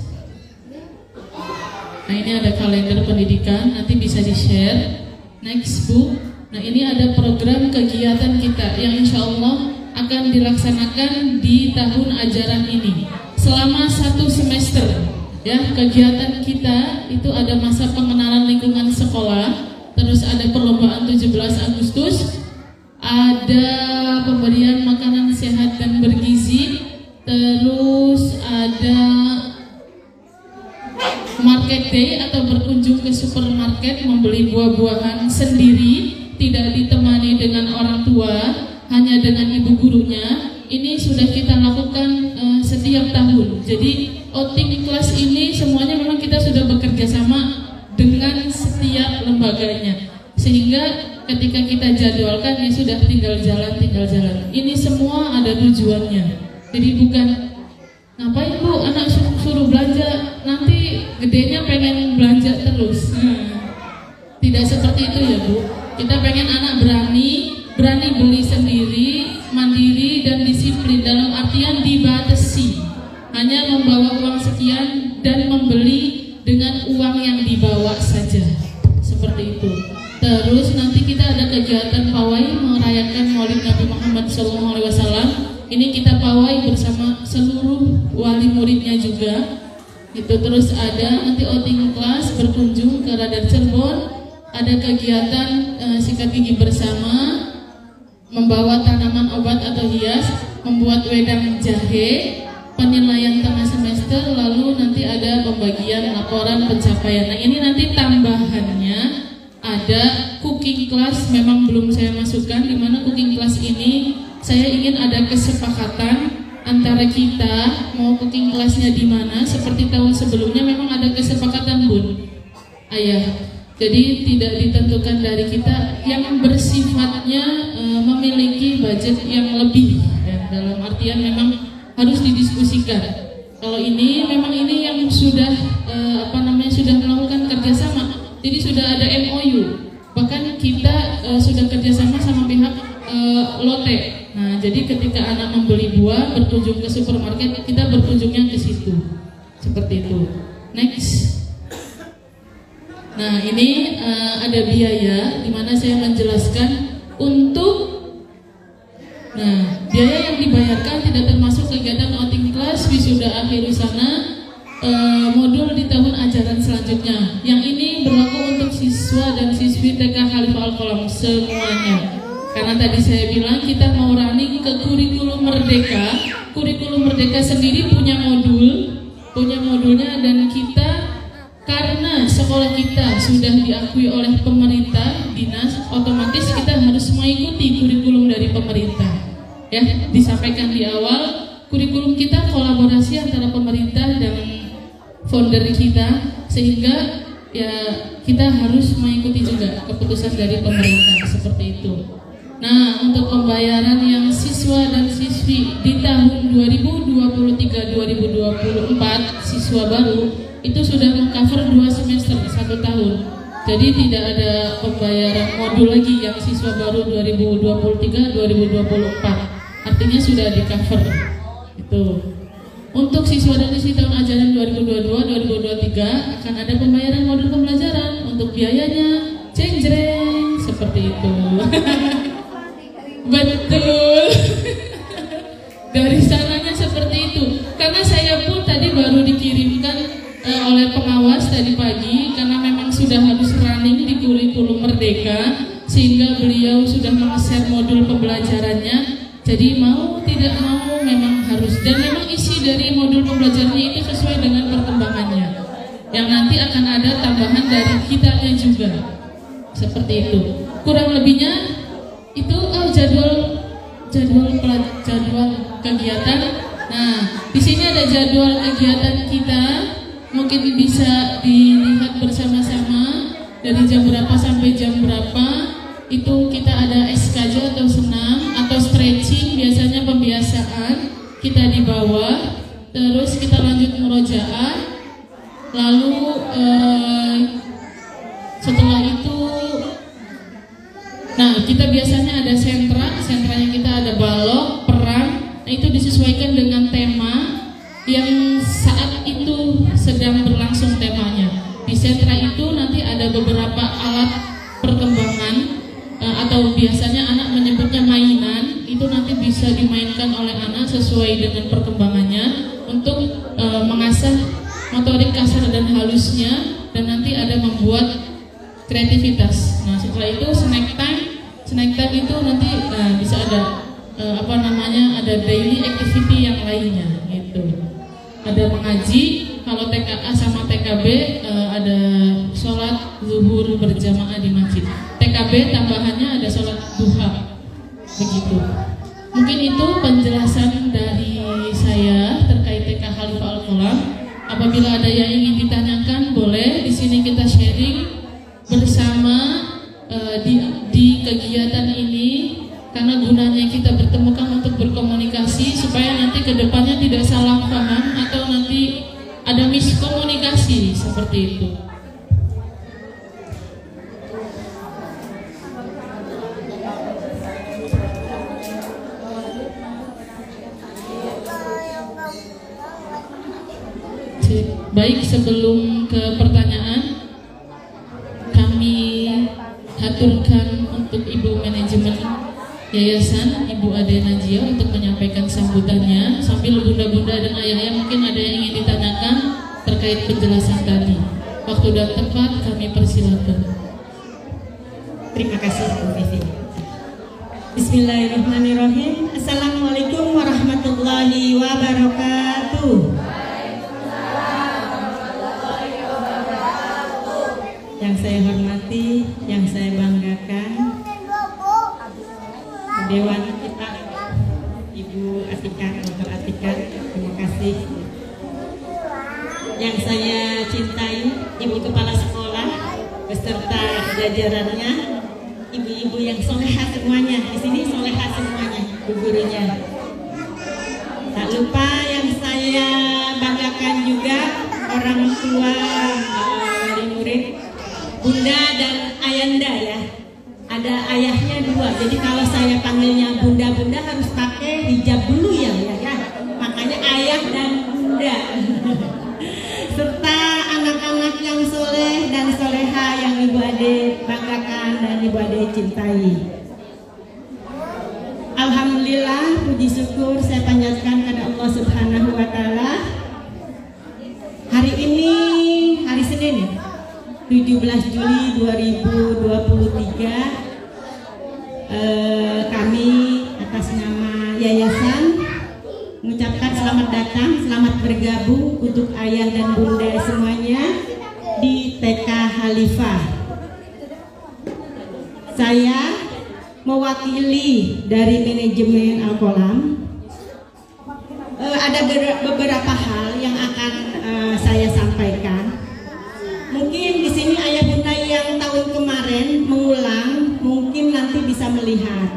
Nah, ini ada kalender pendidikan, nanti bisa di-share. Next, Bu. Nah, ini ada program kegiatan kita yang insya Allah akan dilaksanakan di tahun ajaran ini selama 1 semester. Ya, kegiatan kita itu ada masa pengenalan lingkungan sekolah, terus ada perlombaan 17 Agustus, ada pemberian makanan sehat dan bergizi, terus ada market day atau berkunjung ke supermarket membeli buah-buahan sendiri, tidak ditemani dengan orang tua, hanya dengan ibu gurunya. Ini sudah kita lakukan setiap tahun. Jadi outing kelas ini semuanya memang kita sudah bekerja sama dengan setiap lembaganya, sehingga ketika kita jadwalkan ya sudah tinggal jalan. Ini semua ada tujuannya. Jadi bukan ngapain Bu anak suruh belanja, nanti gedenya pengen belanja terus. Tidak seperti itu ya Bu. Kita pengen anak berani beli sendiri, mandiri dan disiplin, dalam artian dibatasi, hanya membawa uang sekian dan membeli dengan uang yang dibawa saja, seperti itu. Terus nanti kita ada kegiatan pawai merayakan Maulid Nabi Muhammad SAW. Ini kita pawai bersama seluruh wali muridnya juga. Itu terus ada nanti outing kelas berkunjung ke Radar Cirebon. Ada kegiatan sikat gigi bersama, membawa tanaman obat atau hias, membuat wedang jahe, penilaian tengah semester, lalu nanti ada pembagian laporan pencapaian. Nah, ini nanti tambahannya ada cooking class, memang belum saya masukkan, di mana cooking class ini saya ingin ada kesepakatan antara kita mau cooking classnya di mana. Seperti tahun sebelumnya memang ada kesepakatan Bun, Ayah. Jadi tidak ditentukan dari kita, yang bersifatnya memiliki budget yang lebih, ya, dalam artian memang harus didiskusikan. Kalau ini memang ini yang sudah sudah melakukan kerjasama, jadi sudah ada MOU, bahkan kita sudah kerjasama sama pihak Lotte. Nah, jadi ketika anak membeli buah berkunjung ke supermarket, kita berkunjungnya ke situ, seperti itu. Next. Nah, ini ada biaya di mana saya menjelaskan untuk biaya yang dibayarkan tidak termasuk kegiatan outing kelas, wisuda akhir sana, modul di tahun ajaran selanjutnya. Yang ini berlaku untuk siswa dan siswi TK Khalifah Al-Qolam semuanya. Karena tadi saya bilang kita mau running ke kurikulum merdeka. Kurikulum merdeka sendiri punya modulnya, dan kita karena sekolah kita sudah diakui oleh pemerintah dinas, otomatis kita harus mengikuti kurikulum dari pemerintah. Ya, disampaikan di awal, kurikulum kita kolaborasi antara pemerintah dan founder kita, sehingga ya kita harus mengikuti juga keputusan dari pemerintah, seperti itu. Nah, untuk pembayaran yang siswa dan siswi di tahun 2023-2024 siswa baru itu sudah mengcover 2 semester 1 tahun. Jadi tidak ada pembayaran modul lagi yang siswa baru 2023-2024. Artinya sudah di cover. Itu. Untuk siswa dan siswi tahun ajaran 2022-2023 akan ada pembayaran modul pembelajaran. Untuk biayanya jeng-jreng seperti itu. Betul. Dari sananya seperti itu. Karena saya pun tadi baru dikirimkan oleh pengawas tadi pagi, karena memang sudah harus running di kurikulum merdeka, sehingga beliau sudah meng-share modul pembelajarannya. Jadi mau tidak mau memang harus, dan memang isi dari modul pembelajarannya itu sesuai dengan perkembangannya, yang nanti akan ada tambahan dari kitanya juga, seperti itu. Kurang lebihnya itu jadwal jadwal kegiatan. Nah, di sini ada jadwal kegiatan kita. Mungkin bisa dilihat bersama-sama dari jam berapa sampai jam berapa. Itu kita ada SKJ atau senam atau stretching, biasanya pembiasaan kita di bawah. Terus kita lanjut murojaah. Lalu setelah itu, nah kita biasanya ada sentranya kita ada balok, peran. Nah itu disesuaikan dengan tema yang saat itu sedang berlangsung temanya. Di sentra itu nanti ada beberapa alat perkembangan atau biasanya anak menyebutnya mainan. Itu nanti bisa dimainkan oleh anak sesuai dengan perkembangannya untuk mengasah motorik kasar dan halusnya, dan nanti ada membuat kreativitas. Nah setelah itu snack time itu nanti bisa ada ada daily activity yang lainnya gitu. Ada mengaji, kalau TKA sama TKB ada sholat zuhur berjamaah di masjid. TKB tambahannya ada sholat duha begitu. Mungkin itu penjelasan dari saya terkait TK Khalifah Al-Qolam. Apabila ada yang ingin ditanyakan, boleh di sini kita sharing bersama di kegiatan ini, karena gunanya kita bertemukan untuk berkomunikasi supaya nanti kedepannya tidak salah paham atau nanti ada miskomunikasi seperti itu. Baik, sebelum ke pertanyaan, kami haturkan untuk Ibu Manajemen Yayasan, Ibu Ade Najia, untuk menyampaikan sambutannya. Sambil bunda-bunda dan ayah-ayah mungkin ada yang ingin ditanyakan terkait penjelasan tadi. Waktu dan tempat kami persilakan. Terima kasih Bu Vivi. Bismillahirrahmanirrahim. Assalamualaikum warahmatullahi wabarakatuh. Yang saya hormati, yang saya banggakan, Dewan kita, Ibu Atika, Dr. Atika, terima kasih. Yang saya cintai, Ibu Kepala Sekolah beserta jajarannya, ibu-ibu yang soleha semuanya, di sini soleha semuanya, gurunya. Tak lupa yang saya banggakan juga orang tua dari murid, Bunda dan Ayanda ya. Ada ayahnya dua, jadi kalau saya panggilnya bunda-bunda harus pakai hijab dulu ya. Makanya ayah dan bunda. Serta anak-anak yang soleh dan soleha yang Ibu Ade banggakan dan Ibu Ade cintai. Alhamdulillah, puji syukur saya panjatkan kepada Allah Subhanahu wa Ta'ala. Hari ini hari Senin, 17 Juli 2023, kami atas nama Yayasan mengucapkan selamat datang, selamat bergabung untuk ayah dan bunda semuanya di TK Khalifah. Saya mewakili dari manajemen Al-Qolam. Ada beberapa hal yang akan saya sampaikan. Mungkin di sini ayah bunda yang tahun kemarin mengulang, mungkin nanti bisa melihat.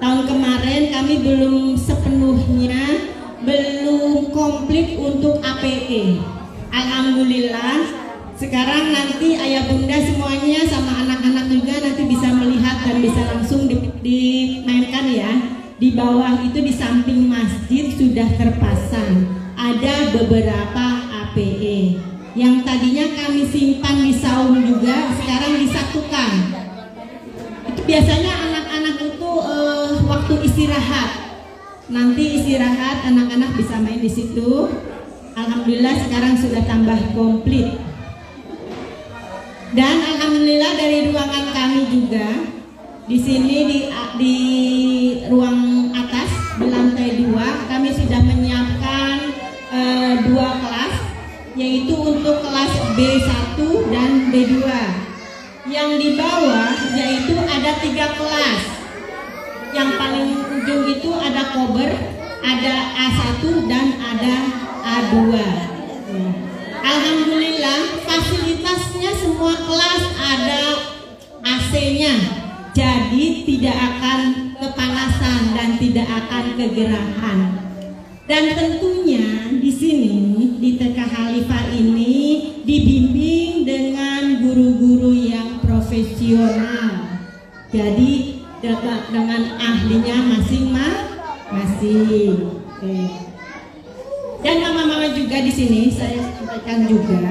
Tahun kemarin kami belum sepenuhnya, belum komplit untuk APE. Alhamdulillah, sekarang nanti ayah bunda semuanya sama anak-anak juga nanti bisa melihat dan bisa langsung dimainkan ya. Di bawah itu di samping masjid sudah terpasang ada beberapa APE. Yang tadinya kami simpan di saung juga sekarang disatukan. Itu biasanya anak-anak itu waktu istirahat. Nanti istirahat anak-anak bisa main di situ. Alhamdulillah sekarang sudah tambah komplit. Dan alhamdulillah dari ruangan kami juga di sini di ruang atas di lantai 2 kami sudah menyiapkan 2 kelas, yaitu untuk kelas B1 dan B2. Yang di bawah yaitu ada 3 kelas. Yang paling ujung itu ada kober, ada A1 dan ada A2. Ya. Alhamdulillah fasilitasnya semua kelas ada AC-nya, jadi tidak akan kepanasan dan tidak akan kegerahan. Dan tentunya di sini di TK Khalifah ini dibimbing dengan guru-guru yang profesional. Jadi dengan ahlinya masing-masing. Oke. Dan mama-mama juga di sini saya sampaikan juga,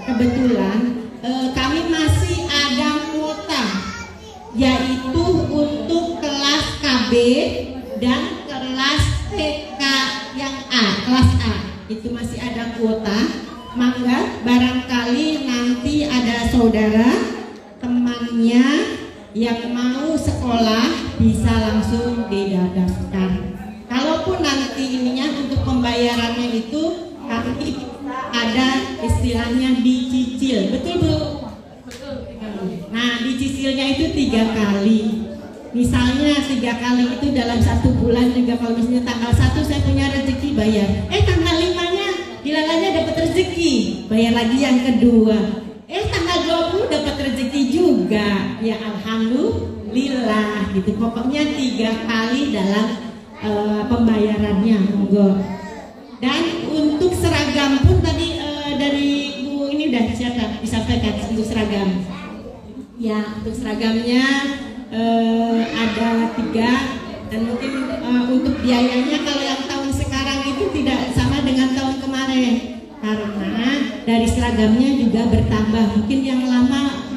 kebetulan kami masih ada kuota, yaitu untuk kelas KB dan kelas TK yang A, kelas A itu masih ada kuota. Mangga barangkali nanti ada saudara temannya yang mau sekolah bisa langsung didaftar. Kalaupun nanti ininya untuk pembayarannya itu kami ada istilahnya dicicil, betul Bu? Nah dicicilnya itu 3 kali. Misalnya 3 kali itu dalam 1 bulan juga, kalau misalnya tanggal 1 saya punya rezeki bayar, tanggal 5-nya dilalanya dapat rezeki, bayar lagi yang kedua. Tanggal 20 dapat rezeki juga, ya alhamdulillah gitu. Pokoknya 3 kali dalam pembayarannya, monggo. Dan untuk seragam pun tadi dari Bu ini udah siapa disampaikan untuk seragam. Ya untuk seragamnya ada 3 dan mungkin untuk biayanya kalau yang tahun sekarang itu tidak sama dengan tahun kemarin karena dari seragamnya juga bertambah. Mungkin yang lama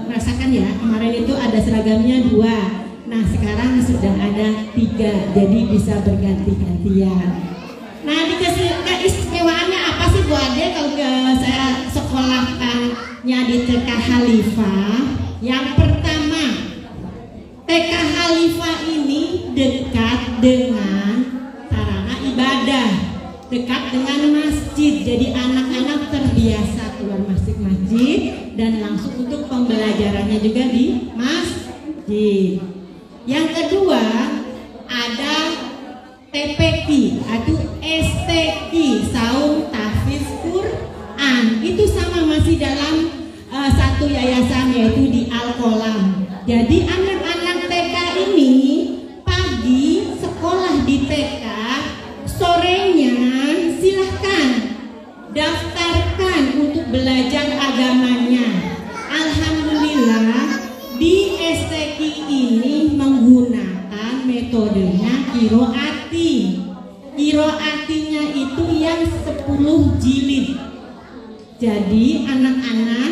merasakan ya, kemarin itu ada seragamnya 2. Nah sekarang sudah ada 3, jadi bisa berganti-gantian. Nah keistimewaannya apa sih Bu Ade kalau saya sekolahkannya di TK Khalifah? Yang pertama, TK Khalifah ini dekat dengan sarana ibadah, dekat dengan masjid. Jadi anak-anak terbiasa keluar masjid dan langsung untuk pembelajarannya juga di masjid. Yang kedua ada TPQ atau STQ, Saum Tahfiz Quran. Itu sama masih dalam satu yayasan, yaitu di Al-Qolam. Jadi anak-anak TK ini pagi sekolah di TK, sorenya silahkan daftarkan untuk belajar agamanya. Alhamdulillah di STQ ini menggunakan metodenya kiroati. Kiroatinya itu yang 10 jilid. Jadi anak-anak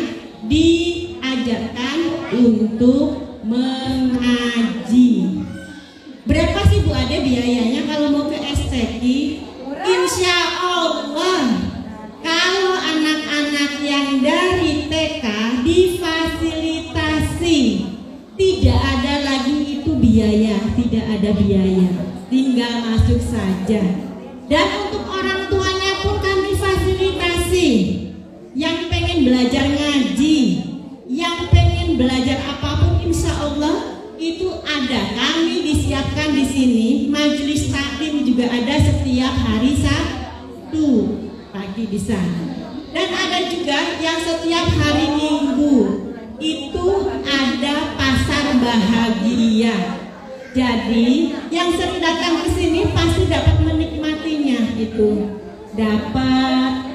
diajarkan untuk mengaji. Berapa sih Bu Ade biayanya kalau mau ke STQ? Insya Allah kalau anak-anak yang dari TK difasilitasi, tidak ada lagi itu biaya, tidak ada biaya, tinggal masuk saja. Dan untuk orang tuanya pun kami fasilitasi. Yang pengen belajar ngaji, yang pengen belajar apapun, insya Allah itu ada. Kami disiapkan di sini, majelis taklim juga ada setiap hari Sabtu pagi di sana. Dan ada juga yang setiap hari Minggu itu ada pasar bahagia. Jadi yang sering datang ke sini pasti dapat menikmatinya, itu dapat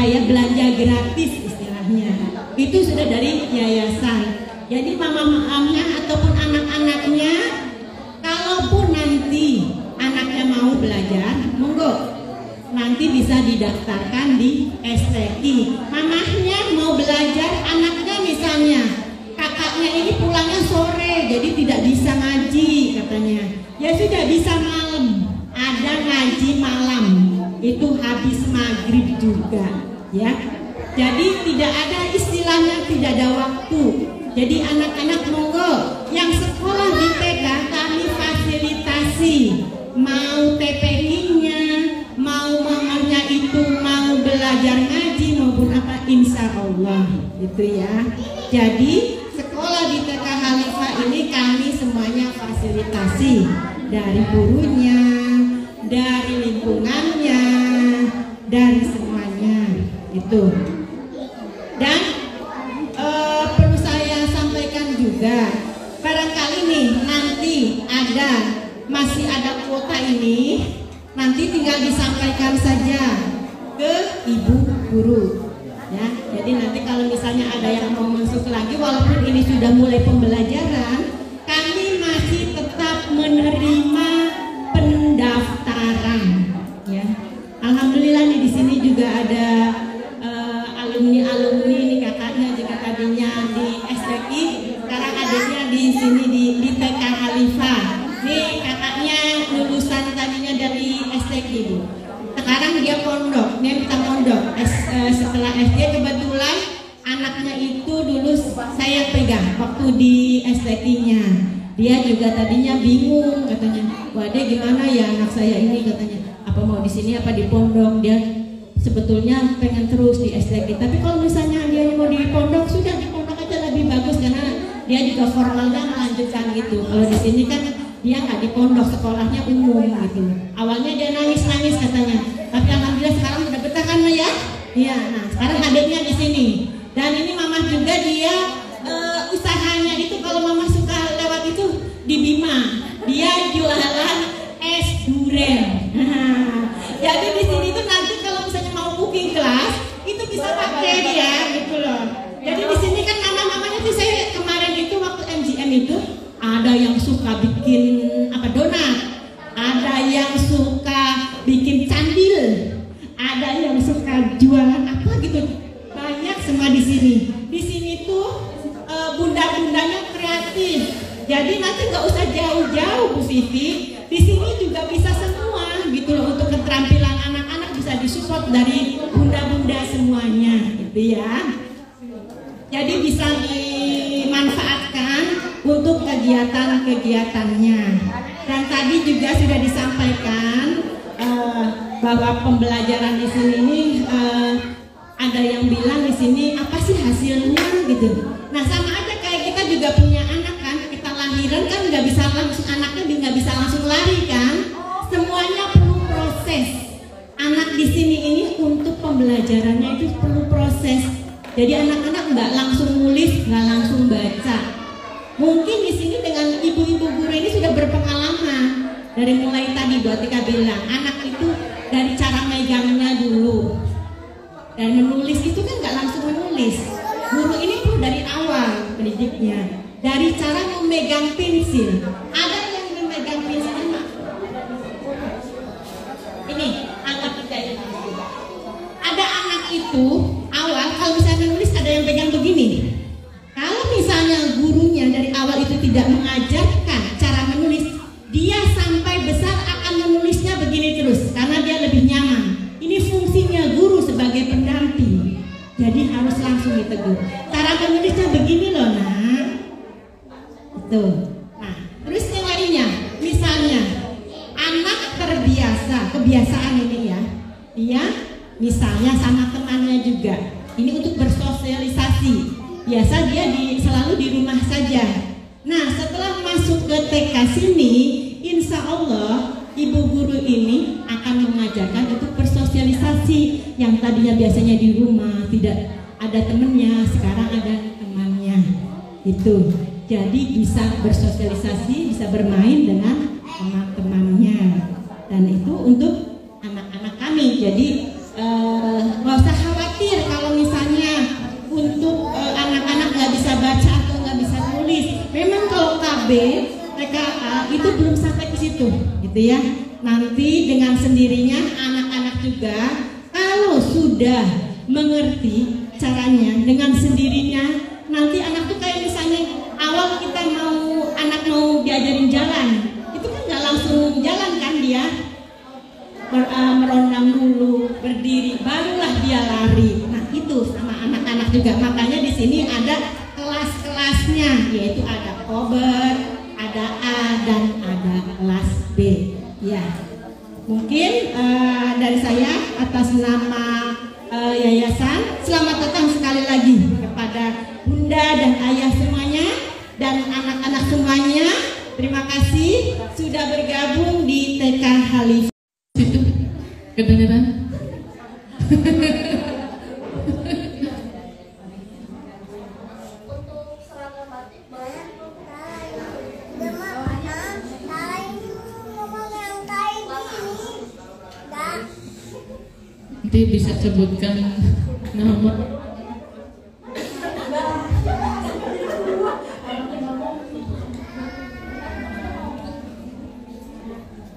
belanja gratis istilahnya. Itu sudah dari yayasan. Jadi mama-mamanya ataupun anak-anaknya, kalaupun nanti anaknya mau belajar, monggo nanti bisa didaftarkan di STQ. Mamahnya mau belajar, anaknya misalnya kakaknya ini pulangnya sore, jadi tidak bisa ngaji katanya. Ya sudah, bisa malam, ada ngaji malam, itu habis maghrib juga, ya. Jadi tidak ada istilahnya tidak ada waktu. Jadi anak-anak monggo yang sekolah di TK kami fasilitasi, mau TPI-nya, mau mamanya itu mau belajar ngaji maupun apa, insya Allah gitu ya. Jadi sekolah di TK Khalifah ini kami semuanya fasilitasi. dari gurunya, dari lingkungannya, dari semuanya itu. Dan perlu saya sampaikan juga, barangkali nih nanti masih ada kuota ini, nanti tinggal disampaikan saja ke ibu guru. Ya, jadi nanti kalau misalnya ada yang mau masuk lagi, walaupun ini sudah mulai pembelajaran, kami masih tetap menerima pendaftaran. Ya, alhamdulillah nih di sini juga ada alumni ini, kakaknya juga tadinya di STI, sekarang adiknya di sini di TK Khalifah. Nih kakaknya lulusan tadinya dari STI, Bu. Sekarang dia pondok, dia minta pondok. Setelah SD kebetulan anaknya itu dulu saya pegang waktu di STI-nya. Dia juga tadinya bingung katanya, waduh gimana ya anak saya ini, katanya apa mau di sini apa di pondok. Dia sebetulnya pengen terus di STI, tapi kalau misalnya dia mau di pondok, sudah di pondok aja lebih bagus karena dia juga formalnya melanjutkan gitu. Kalau di sini kan dia nggak di pondok, sekolahnya umum gitu. Awalnya dia nangis katanya, tapi alhamdulillah sekarang udah betah kan ya? Iya. Nah sekarang adiknya di sini, dan ini mama juga dia usahanya itu kalau mama suka lewat itu di Bima, dia jualan es durian. Jadi di sini tuh nanti kalau misalnya mau booking kelas itu bisa pakai dia gitu loh. Jadi di sini kan mama-mamanya tuh saya kemarin itu waktu MGM itu ada yang suka bikin donat, ada yang suka bikin candil, ada yang suka jualan apa gitu, banyak semua di sini. Di sini tuh bunda-bundanya kreatif. Jadi nanti nggak usah jauh-jauh Bu Siti, di sini juga bisa semua gitu loh, untuk keterampilan anak-anak bisa disupport dari bunda-bunda semuanya gitu ya. Jadi bisa dimanfaatkan untuk kegiatan-kegiatannya. Dan tadi juga sudah disampaikan bahwa pembelajaran di sini ini ada yang bilang di sini apa sih hasilnya gitu. Nah sama aja kayak kita juga punya anak kan, kita lahiran kan nggak bisa langsung, anaknya nggak bisa langsung lari kan. Semuanya perlu proses. Anak di sini ini untuk pembelajarannya itu perlu proses. Jadi anak-anak nggak langsung nulis, nggak langsung baca. Mungkin di sini dengan ibu-ibu guru ini sudah berpengalaman. Dari mulai tadi Bu Atika bilang, anak itu dari cara megangnya dulu. Dan menulis itu kan nggak langsung menulis. Guru ini pun dari awal pendidiknya. Dari cara memegang pensil. Ada yang memegang pensil ini, anggap tidak ini. Ada anak itu awal kalau misalnya menulis ada yang pegang begini. Kalau misalnya gurunya dari awal itu tidak mengajarkan cara menulis, dia sampai besar akan menulisnya begini terus karena dia lebih nyaman. Ini fungsinya guru sebagai pendamping. Jadi harus langsung ditegur. Cara menulisnya begini loh nak. Itu. Nah, terus yang lainnya, misalnya anak terbiasa, kebiasaan ini ya, dia misalnya sama temannya juga. Ini untuk bersosialisasi. Biasa dia selalu di rumah saja. Nah, setelah masuk ke TK sini, insya Allah ibu guru ini akan mengajarkan untuk bersosialisasi. Yang tadinya biasanya di rumah tidak ada temennya, sekarang ada temannya. Itu. Jadi bisa bersosialisasi, bisa bermain dengan teman-temannya. Dan itu untuk anak-anak kami. Jadi nggak usah khawatir kalau misalnya untuk anak-anak nggak bisa baca atau nggak bisa tulis. Memang kalau KB, TKA itu belum sampai ke situ, gitu ya. Nanti dengan sendirinya anak-anak juga kalau sudah mengerti caranya dengan sendirinya, nanti anak tuh kayak misalnya awal kita anak mau diajarin jalan, itu kan nggak langsung jalan kan dia. Merondang dulu, berdiri, barulah dia lari. Nah itu sama anak-anak juga. Makanya di sini ada kelas-kelasnya, yaitu ada Kober, ada A dan ada kelas B. Ya, mungkin dari saya atas nama yayasan, selamat datang sekali lagi kepada bunda dan ayah semuanya dan anak-anak semuanya. Terima kasih sudah bergabung di TK Khalifah. Situ kedengeran. Nanti bisa sebutkan nama.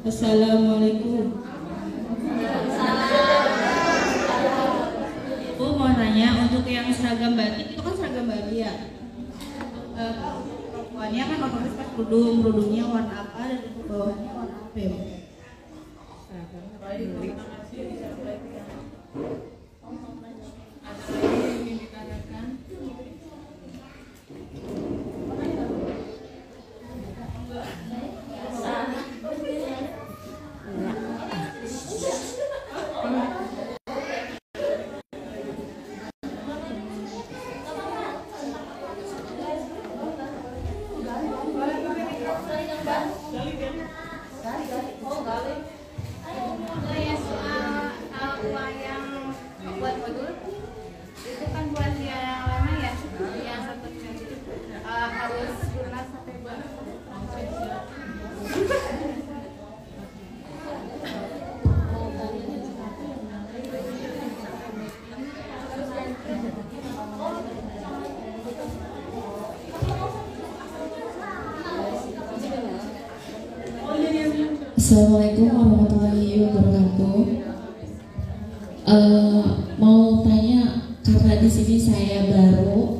Assalamualaikum. Aku mau nanya, untuk yang seragam batik itu kan seragam batik ya. Perempuannya kan otomatis pas kerudungnya warna apa dan untuk bawahnya warna apa ya? Assalamualaikum warahmatullahi wabarakatuh. Mau tanya, karena di sini saya baru,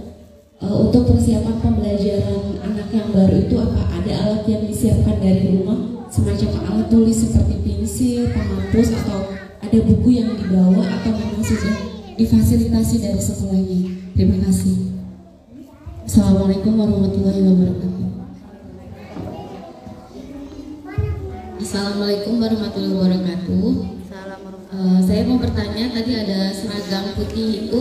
untuk persiapan pembelajaran anak yang baru itu apa ada alat yang disiapkan dari rumah, semacam alat tulis seperti pensil, penghapus, atau ada buku yang dibawa, atau memang sudah difasilitasi dari sekolahnya? Terima kasih. Assalamualaikum warahmatullahi wabarakatuh. Assalamualaikum warahmatullahi wabarakatuh. Saya mau bertanya, tadi ada seragam putih itu,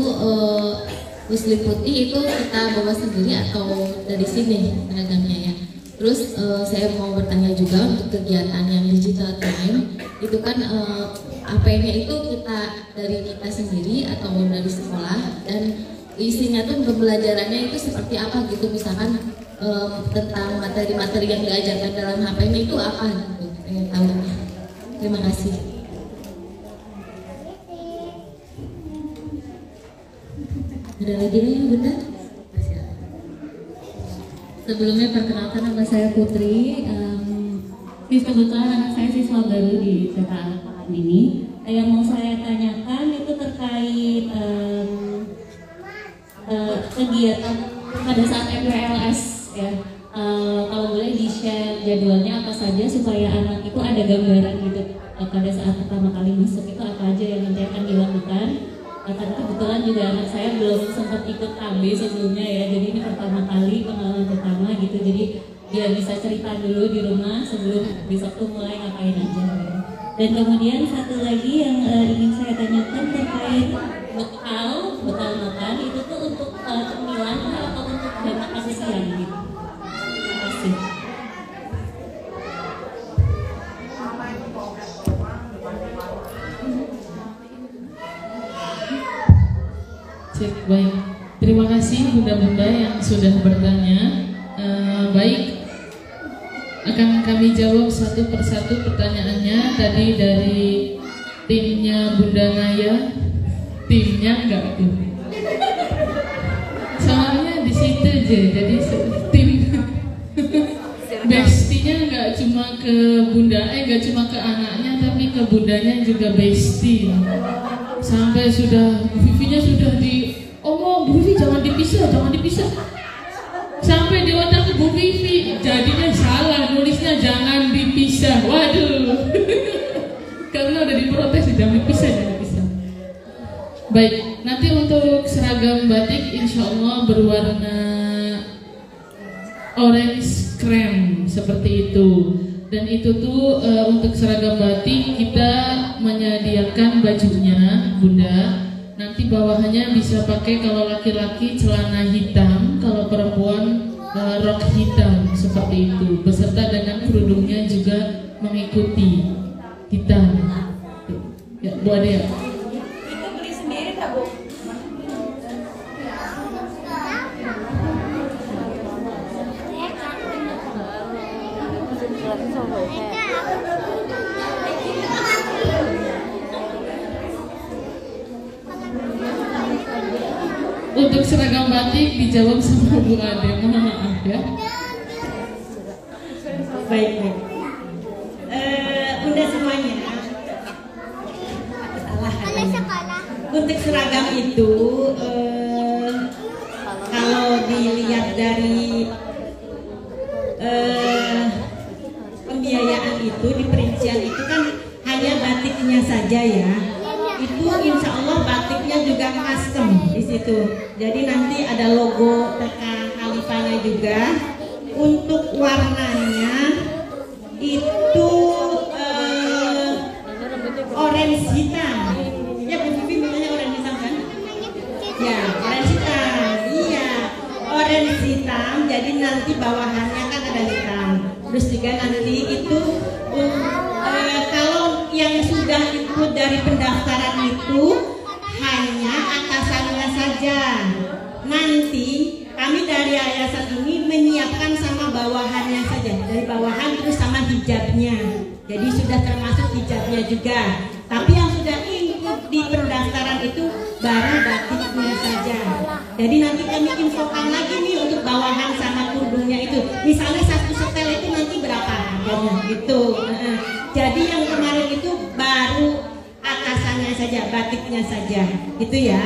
muslim putih itu kita bawa sendiri atau dari sini seragamnya ya? Terus saya mau bertanya juga untuk kegiatan yang digital time itu kan AP-nya itu dari kita sendiri atau dari sekolah, dan isinya tuh pembelajarannya itu seperti apa gitu, misalkan tentang materi-materi yang diajarkan dalam HP-nya itu apa gitu, pengen tahu. Terima kasih. Ada lagi yang benar? Sebelumnya perkenalkan, nama saya Putri. Kebetulan anak saya siswa baru di TK Al-Faham ini. Yang mau saya tanyakan itu terkait kegiatan pada saat MPLS ya. Kalau boleh di-share jadwalnya apa saja supaya anak itu ada gambaran gitu pada saat pertama kali masuk itu apa aja yang nanti akan dilakukan. Karena kebetulan juga anak saya belum sempat ikut KB sebelumnya ya, jadi ini pertama kali, pengalaman pertama gitu, jadi dia bisa cerita dulu di rumah sebelum besok tuh mulai ngapain aja ya. Dan kemudian satu lagi yang ingin saya tanyakan terkait bekal makan itu tuh untuk cemilan atau untuk jam makan siang gitu. Terima kasih. Baik, terima kasih bunda-bunda yang sudah bertanya. Baik, akan kami jawab satu persatu pertanyaannya. Tadi dari timnya Bunda Naya, timnya enggak tuh. Soalnya di situ aja, jadi tim. Bestinya enggak cuma ke bunda, enggak cuma ke anaknya, tapi ke bundanya juga bestie. Sampai sudah Vivinya sudah Bu Vivi jangan dipisah. Sampai di otak Bu Vivi jadinya salah, nulisnya jangan dipisah. Waduh. Karena udah diprotes, jangan dipisah. Baik, nanti untuk seragam batik insya Allah berwarna orange krem seperti itu. Dan itu tuh untuk seragam batik kita menyediakan bajunya Bunda. Nanti bawahannya bisa pakai, kalau laki-laki celana hitam, kalau perempuan rok hitam seperti itu, beserta dengan kerudungnya juga mengikuti hitam. Ya, Bu Ade ya. Itu beli sendiri nggak, Bu? Untuk seragam batik dijawab sama Bu Ade, mohon maaf ya. Baik. Bunda semuanya. Salah. Untuk seragam itu, kalau dilihat dari pembiayaan itu di perincian itu kan hanya batiknya saja ya. Itu insya Allah batiknya juga custom di situ. Jadi nanti ada logo TK Khalifahnya juga. Untuk warnanya itu orange hitam. Ya, Bu Vivi bilangnya orange hitam kan? Ya, orange hitam. Iya, orange hitam. Jadi nanti bawahannya kan ada hitam. Terus juga nanti itu kalau yang sudah ikut dari pendaftaran itu hanya atasannya saja. Nanti kami dari yayasan ini menyiapkan sama bawahannya saja, dari bawahan terus sama hijabnya. Jadi sudah termasuk hijabnya juga. Tapi yang sudah ikut di pendaftaran itu baru batiknya saja. Jadi nanti kami infokan lagi nih untuk bawahan sama kerudungnya itu. Misalnya satu setel itu nanti berapa harganya gitu. Jadi yang kemarin itu baru atasannya saja, batiknya saja, gitu ya.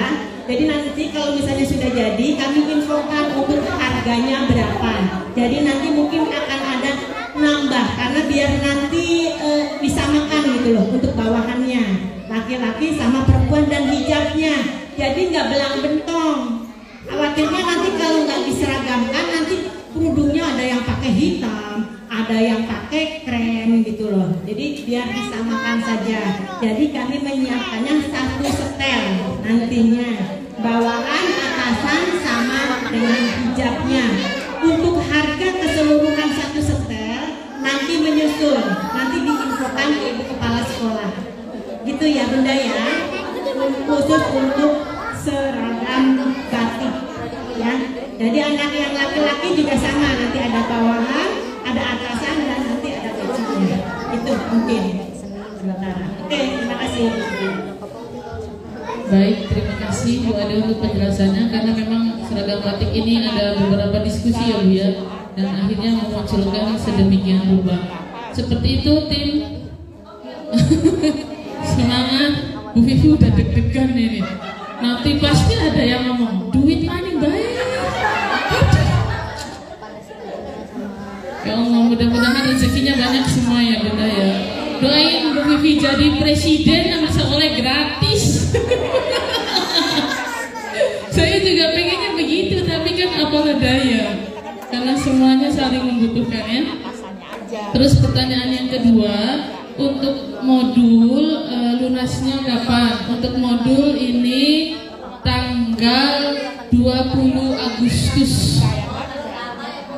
Jadi nanti kalau misalnya sudah jadi, kami infokan untuk harganya berapa. Jadi nanti mungkin akan ada nambah karena biar nanti disamakan gitu loh untuk bawahannya, laki-laki sama perempuan dan hijabnya. Jadi nggak belang bentong. Khawatirnya nanti kalau nggak diseragamkan nanti kerudungnya ada yang pakai hitam, ada yang pakai krem gitu loh. Jadi biar disamakan saja. Jadi kami menyiapkannya satu setel nantinya, bawahan, atasan sama dengan hijabnya. Untuk harga keseluruhan satu setel nanti menyusul, nanti diinfokan ke Ibu Kepala Sekolah. Gitu ya Bunda ya. Khusus untuk seragam batik ya. Jadi anak yang laki-laki juga sama, nanti ada bawahan, ada atasan dan nanti ada bajunya. Itu mungkin sementara. Oke, terima kasih. Baik, terima kasih Bu Ade untuk penjelasannya, karena memang seragam batik ini ada beberapa diskusi ya Bu ya, dan akhirnya memunculkan sedemikian rupa. Seperti itu tim. Semangat, Bu Vivi udah deg-degan ini. Nanti pasti ada yang ngomong duit paling baik. Ya Allah, mudah-mudahan rezekinya banyak semua ya Bunda ya. Doain Bu Vivi jadi presiden yang bisa oleh gratis. Saya juga pengennya begitu, tapi kan apalah daya, karena semuanya saling membutuhkan ya. Terus pertanyaan yang kedua, untuk modul lunasnya kapan? Untuk modul ini tanggal 20 Agustus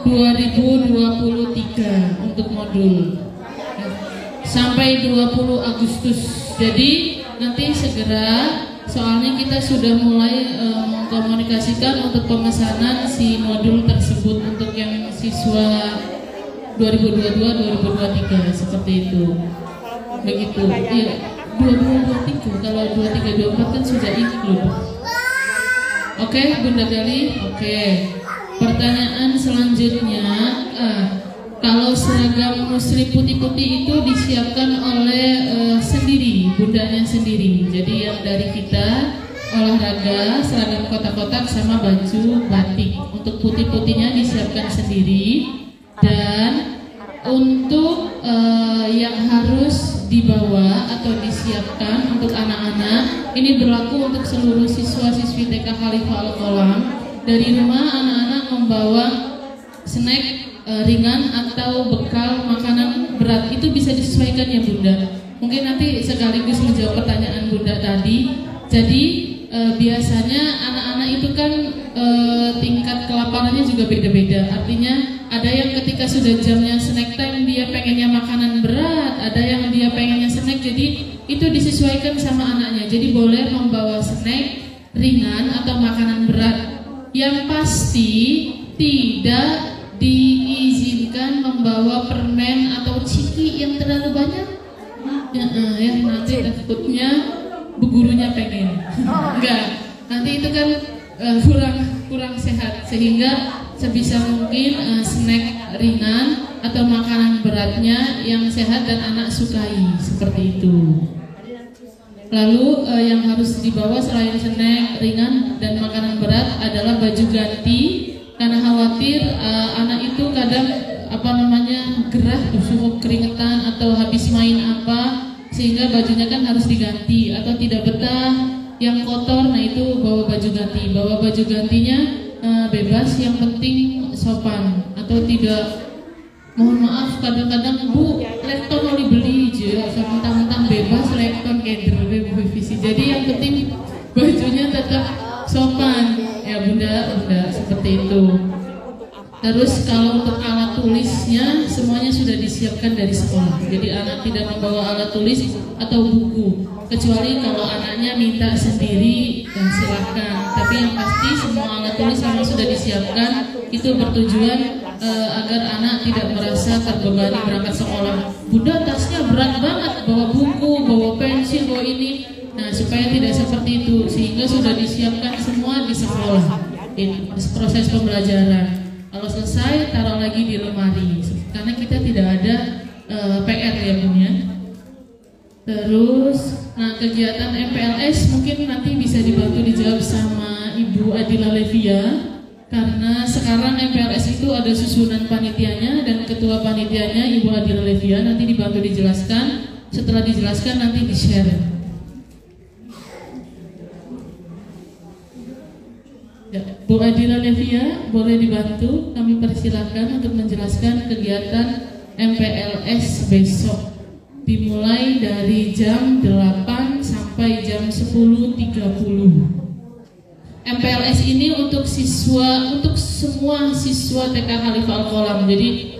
2023 untuk modul sampai 20 Agustus. Jadi nanti segera, soalnya kita sudah mulai mengkomunikasikan untuk pemesanan si modul tersebut untuk yang siswa 2022-2023 seperti itu. Begitu. Iya, 2023. Kalau 23-24 kan sudah include. Oke, Bunda Gali. Oke. Pertanyaan selanjutnya, kalau seragam muslim putih-putih itu disiapkan oleh sendiri, bundanya sendiri. Jadi yang dari kita olahraga, seragam kotak-kotak sama baju batik. Untuk putih-putihnya disiapkan sendiri. Dan untuk yang harus dibawa atau disiapkan untuk anak-anak, ini berlaku untuk seluruh siswa-siswi TK Khalifah Al-Qolam. Dari rumah anak-anak membawa snack ringan atau bekal makanan berat, itu bisa disesuaikan ya Bunda. Mungkin nanti sekaligus menjawab pertanyaan Bunda tadi. Jadi biasanya anak-anak itu kan tingkat kelaparannya juga beda-beda. Artinya ada yang ketika sudah jamnya snack time dia pengennya makanan berat, ada yang dia pengennya snack, jadi itu disesuaikan sama anaknya. Jadi boleh membawa snack ringan atau makanan berat. Yang pasti tidak diizinkan membawa permen atau ciki yang terlalu banyak. Ya nanti takutnya bu gurunya pengen. Enggak, nanti itu kan kurang sehat, sehingga sebisa mungkin snack ringan atau makanan beratnya yang sehat dan anak sukai, seperti itu. Lalu yang harus dibawa selain snack ringan dan makanan berat adalah baju ganti, karena khawatir anak itu kadang gerah, cukup keringetan atau habis main apa, sehingga bajunya kan harus diganti, atau tidak betah yang kotor, nah itu bawa baju ganti. Bawa baju gantinya bebas, yang penting sopan, atau tidak, mohon maaf kadang-kadang bu laptop mau dibeli aja, mentang-mentang bebas laptop keder revisi. Jadi yang penting bajunya tetap sopan ya bunda, seperti itu. Terus kalau untuk alat tulisnya semuanya sudah disiapkan dari sekolah. Jadi anak tidak membawa alat tulis atau buku, kecuali kalau anaknya minta sendiri dan silahkan. Tapi yang pasti semua alat tulis memang sudah disiapkan. Itu bertujuan agar anak tidak merasa terbebani berangkat sekolah. Bunda tasnya berat banget, bawa buku, bawa pensil, bawa ini. Nah supaya tidak seperti itu, sehingga sudah disiapkan semua di sekolah. Ini proses pembelajaran. Kalau selesai taruh lagi di lemari, karena kita tidak ada PR ya Bun ya. Terus, nah kegiatan MPLS mungkin nanti bisa dibantu dijawab sama Ibu Adila Levia, karena sekarang MPLS itu ada susunan panitianya dan ketua panitianya Ibu Adila Levia, nanti dibantu dijelaskan. Setelah dijelaskan nanti di-share. Ya, Bu Adila Levia boleh dibantu, kami persilakan untuk menjelaskan kegiatan MPLS besok, dimulai dari jam 8 sampai jam 10.30. MPLS ini untuk semua siswa TK Khalifah Al-Qolam. Jadi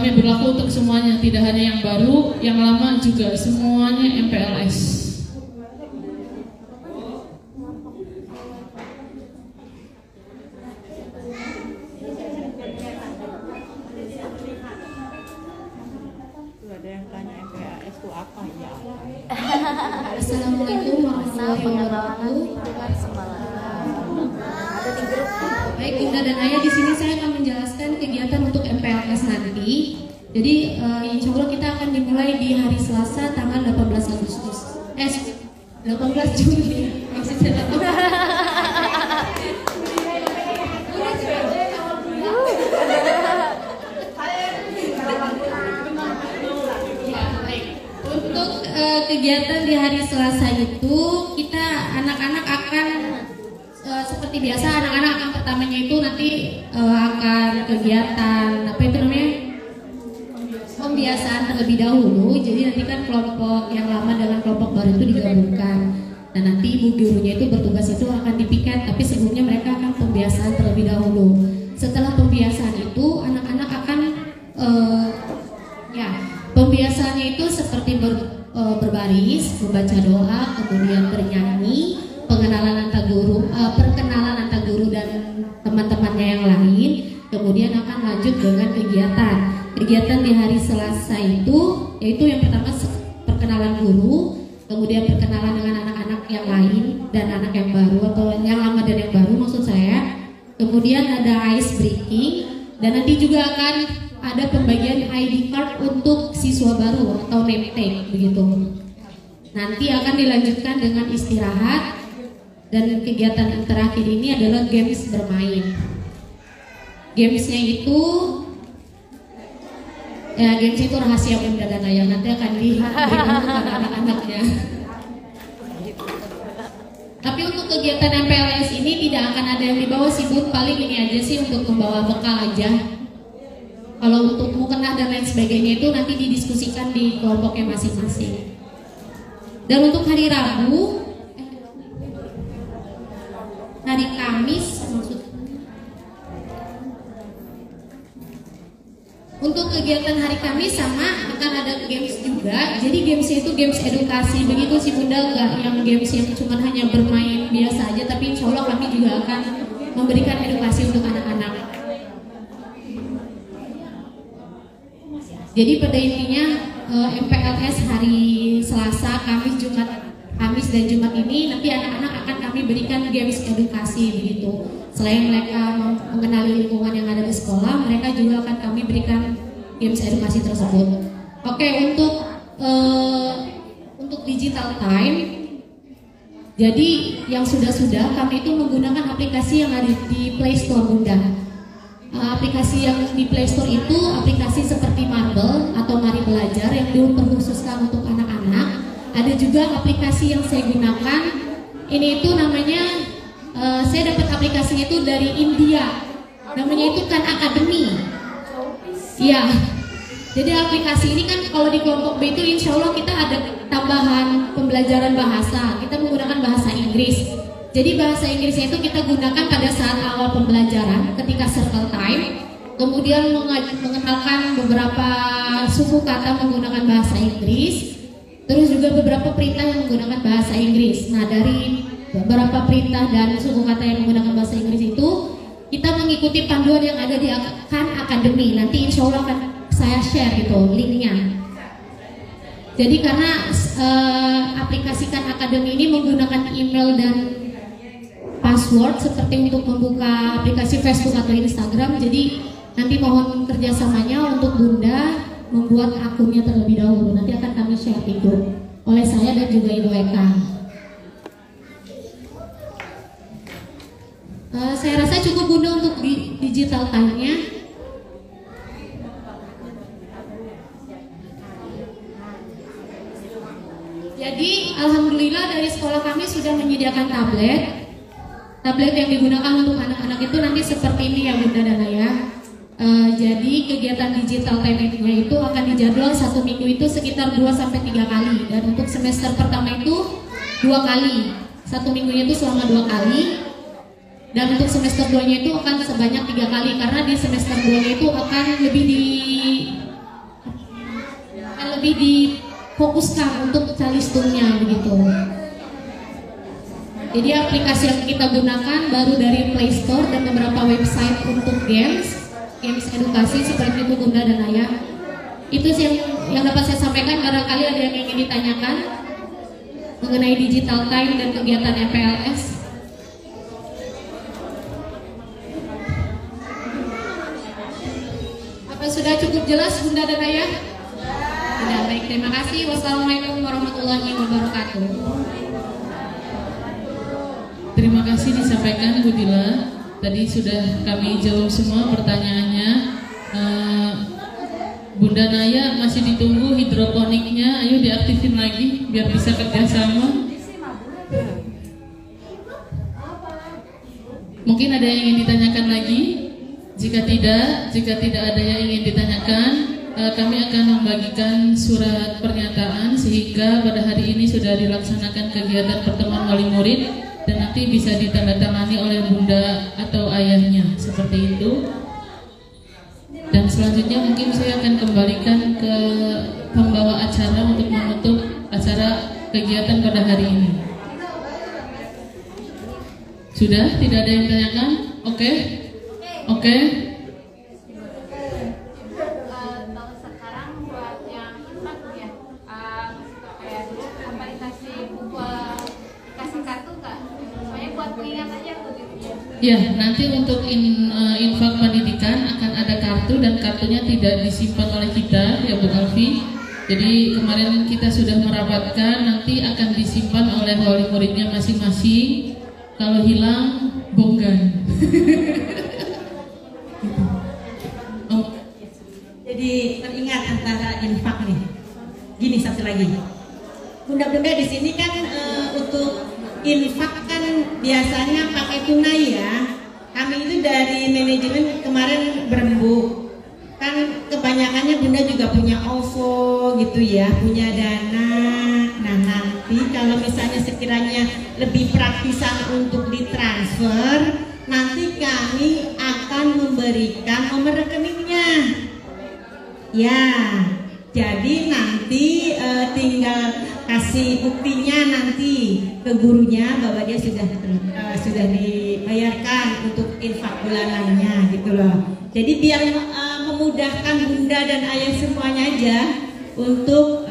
berlaku untuk semuanya, tidak hanya yang baru, yang lama juga, semuanya MPLS. Assalamualaikum warahmatullahi wabarakatuh. Baik Bunda dan Ayah, di sini saya akan menjelaskan kegiatan untuk MPLS nanti. Jadi insya Allah kita akan dimulai di hari Selasa tanggal 18 Agustus. 18 Juli. Maksudnya kegiatan di hari Selasa itu kita anak-anak akan seperti biasa, anak-anak akan pertamanya itu nanti akan kegiatan pembiasaan terlebih dahulu. Jadi nanti kan kelompok yang lama dengan kelompok baru itu digabungkan. Dan nanti ibu gurunya itu bertugas itu akan dipiket, tapi sebelumnya mereka akan pembiasaan terlebih dahulu. Setelah pembiasaan itu anak-anak akan pembiasaannya itu seperti berbaris, membaca doa, kemudian bernyanyi, perkenalan antar guru dan teman-temannya yang lain. Kemudian akan lanjut dengan kegiatan di hari Selasa itu, yaitu yang pertama perkenalan guru, kemudian perkenalan dengan anak-anak yang lain dan anak yang baru atau yang lama dan yang baru maksud saya. Kemudian ada ice breaking, dan nanti juga akan ada pembagian ID card untuk siswa baru atau name tag begitu. Nanti akan dilanjutkan dengan istirahat, dan kegiatan yang terakhir ini adalah games bermain. Gamesnya itu rahasia Bunda dan Ayah, nanti akan diberikan kepada anak-anaknya. Tapi untuk kegiatan MPLS ini tidak akan ada yang dibawa sih Bun, paling ini aja sih untuk membawa bekal aja. Kalau untuk mukena dan lain sebagainya itu nanti didiskusikan di kelompoknya masing-masing. Dan untuk hari Rabu untuk kegiatan hari Kamis sama akan ada games juga. Jadi gamesnya itu games edukasi. Begitu sih Bunda, nggak yang games yang cuma hanya bermain biasa aja, tapi insya Allah kami juga akan memberikan edukasi untuk anak-anak. Jadi pada intinya MPLS hari Selasa, Kamis dan Jumat ini nanti anak-anak akan kami berikan games edukasi begitu. Selain mereka mengenali lingkungan yang ada di sekolah, mereka juga akan kami berikan games edukasi tersebut. Oke, untuk digital time, jadi yang sudah kami itu menggunakan aplikasi yang ada di Play Store Bunda. Aplikasi yang di Play Store itu aplikasi seperti Marble atau Mari Belajar yang diperkhususkan untuk anak-anak. Ada juga aplikasi yang saya gunakan, ini itu namanya saya dapat aplikasinya itu dari India, namanya itu Khan Academy. Iya, jadi aplikasi ini kan kalau di kelompok B itu insya Allah kita ada tambahan pembelajaran bahasa, kita menggunakan bahasa Inggris. Jadi bahasa Inggrisnya itu kita gunakan pada saat awal pembelajaran ketika circle time, kemudian mengenalkan beberapa suku kata menggunakan bahasa Inggris, terus juga beberapa perintah yang menggunakan bahasa Inggris. Nah, dari beberapa perintah dan suku kata yang menggunakan bahasa Inggris itu kita mengikuti panduan yang ada di Khan Academy. Nanti insya Allah akan saya share itu linknya. Jadi karena aplikasi Khan Academy ini menggunakan email dan password seperti untuk membuka aplikasi Facebook atau Instagram, jadi nanti mohon kerjasamanya untuk Bunda membuat akunnya terlebih dahulu. Nanti akan kami share itu oleh saya dan juga Ibu Eka. Saya rasa cukup Bunda untuk digital time-nya. Jadi alhamdulillah dari sekolah kami sudah menyediakan tablet yang digunakan untuk anak-anak itu nanti seperti ini ya Bunda dan Ayah. Jadi kegiatan digital time-nya itu akan dijadwal satu minggu itu sekitar 2-3 kali, dan untuk semester pertama itu 2 kali, satu minggunya itu selama 2 kali. Dan untuk semester 2-nya itu akan sebanyak 3 kali, karena di semester 2-nya itu akan lebih difokuskan untuk calistumnya begitu. Jadi aplikasi yang kita gunakan baru dari Play Store dan beberapa website untuk games edukasi seperti itu Bunda dan Ayah. Itu sih yang dapat saya sampaikan. Barangkali ada yang ingin ditanyakan mengenai digital time dan kegiatan MPLS. Sudah cukup jelas Bunda dan Ayah? Sudah, baik, terima kasih. Wassalamualaikum warahmatullahi wabarakatuh. Terima kasih disampaikan Bu Dila. Tadi sudah kami jawab semua pertanyaannya. Bunda Naya masih ditunggu hidroponiknya. Ayo diaktifin lagi biar bisa kerjasama. Mungkin ada yang ingin ditanyakan lagi? Jika tidak ada yang ingin ditanyakan, kami akan membagikan surat pernyataan sehingga pada hari ini sudah dilaksanakan kegiatan pertemuan wali murid dan nanti bisa ditandatangani oleh Bunda atau ayahnya seperti itu. Dan selanjutnya mungkin saya akan kembalikan ke pembawa acara untuk menutup acara kegiatan pada hari ini. Sudah? Tidak ada yang ditanyakan? Oke. Oke. Tahun sekarang buat yang infak ya, kayak apa dikasih buku, kasih kartu nggak? Soalnya buat pengingat aja tuh gitu ya. Ya, nanti untuk infak pendidikan akan ada kartu dan kartunya tidak disimpan oleh kita ya Bu Alfi. Jadi kemarin kita sudah merapatkan, nanti akan disimpan oleh wali muridnya masing-masing. Kalau hilang, bonggan. Jadi teringat antara infak nih. Gini satu lagi. Bunda-bunda di sini kan untuk infak kan biasanya pakai tunai ya. Kami itu dari manajemen kemarin berembuk. Kan kebanyakannya Bunda juga punya OVO gitu ya, punya dana. Nah nanti kalau misalnya sekiranya lebih praktisan untuk ditransfer, nanti kami akan memberikan nomor rekeningnya. Ya, jadi nanti tinggal kasih buktinya nanti ke gurunya bahwa dia sudah dibayarkan untuk infak bulanannya gitu loh. Jadi biar memudahkan bunda dan ayah semuanya aja untuk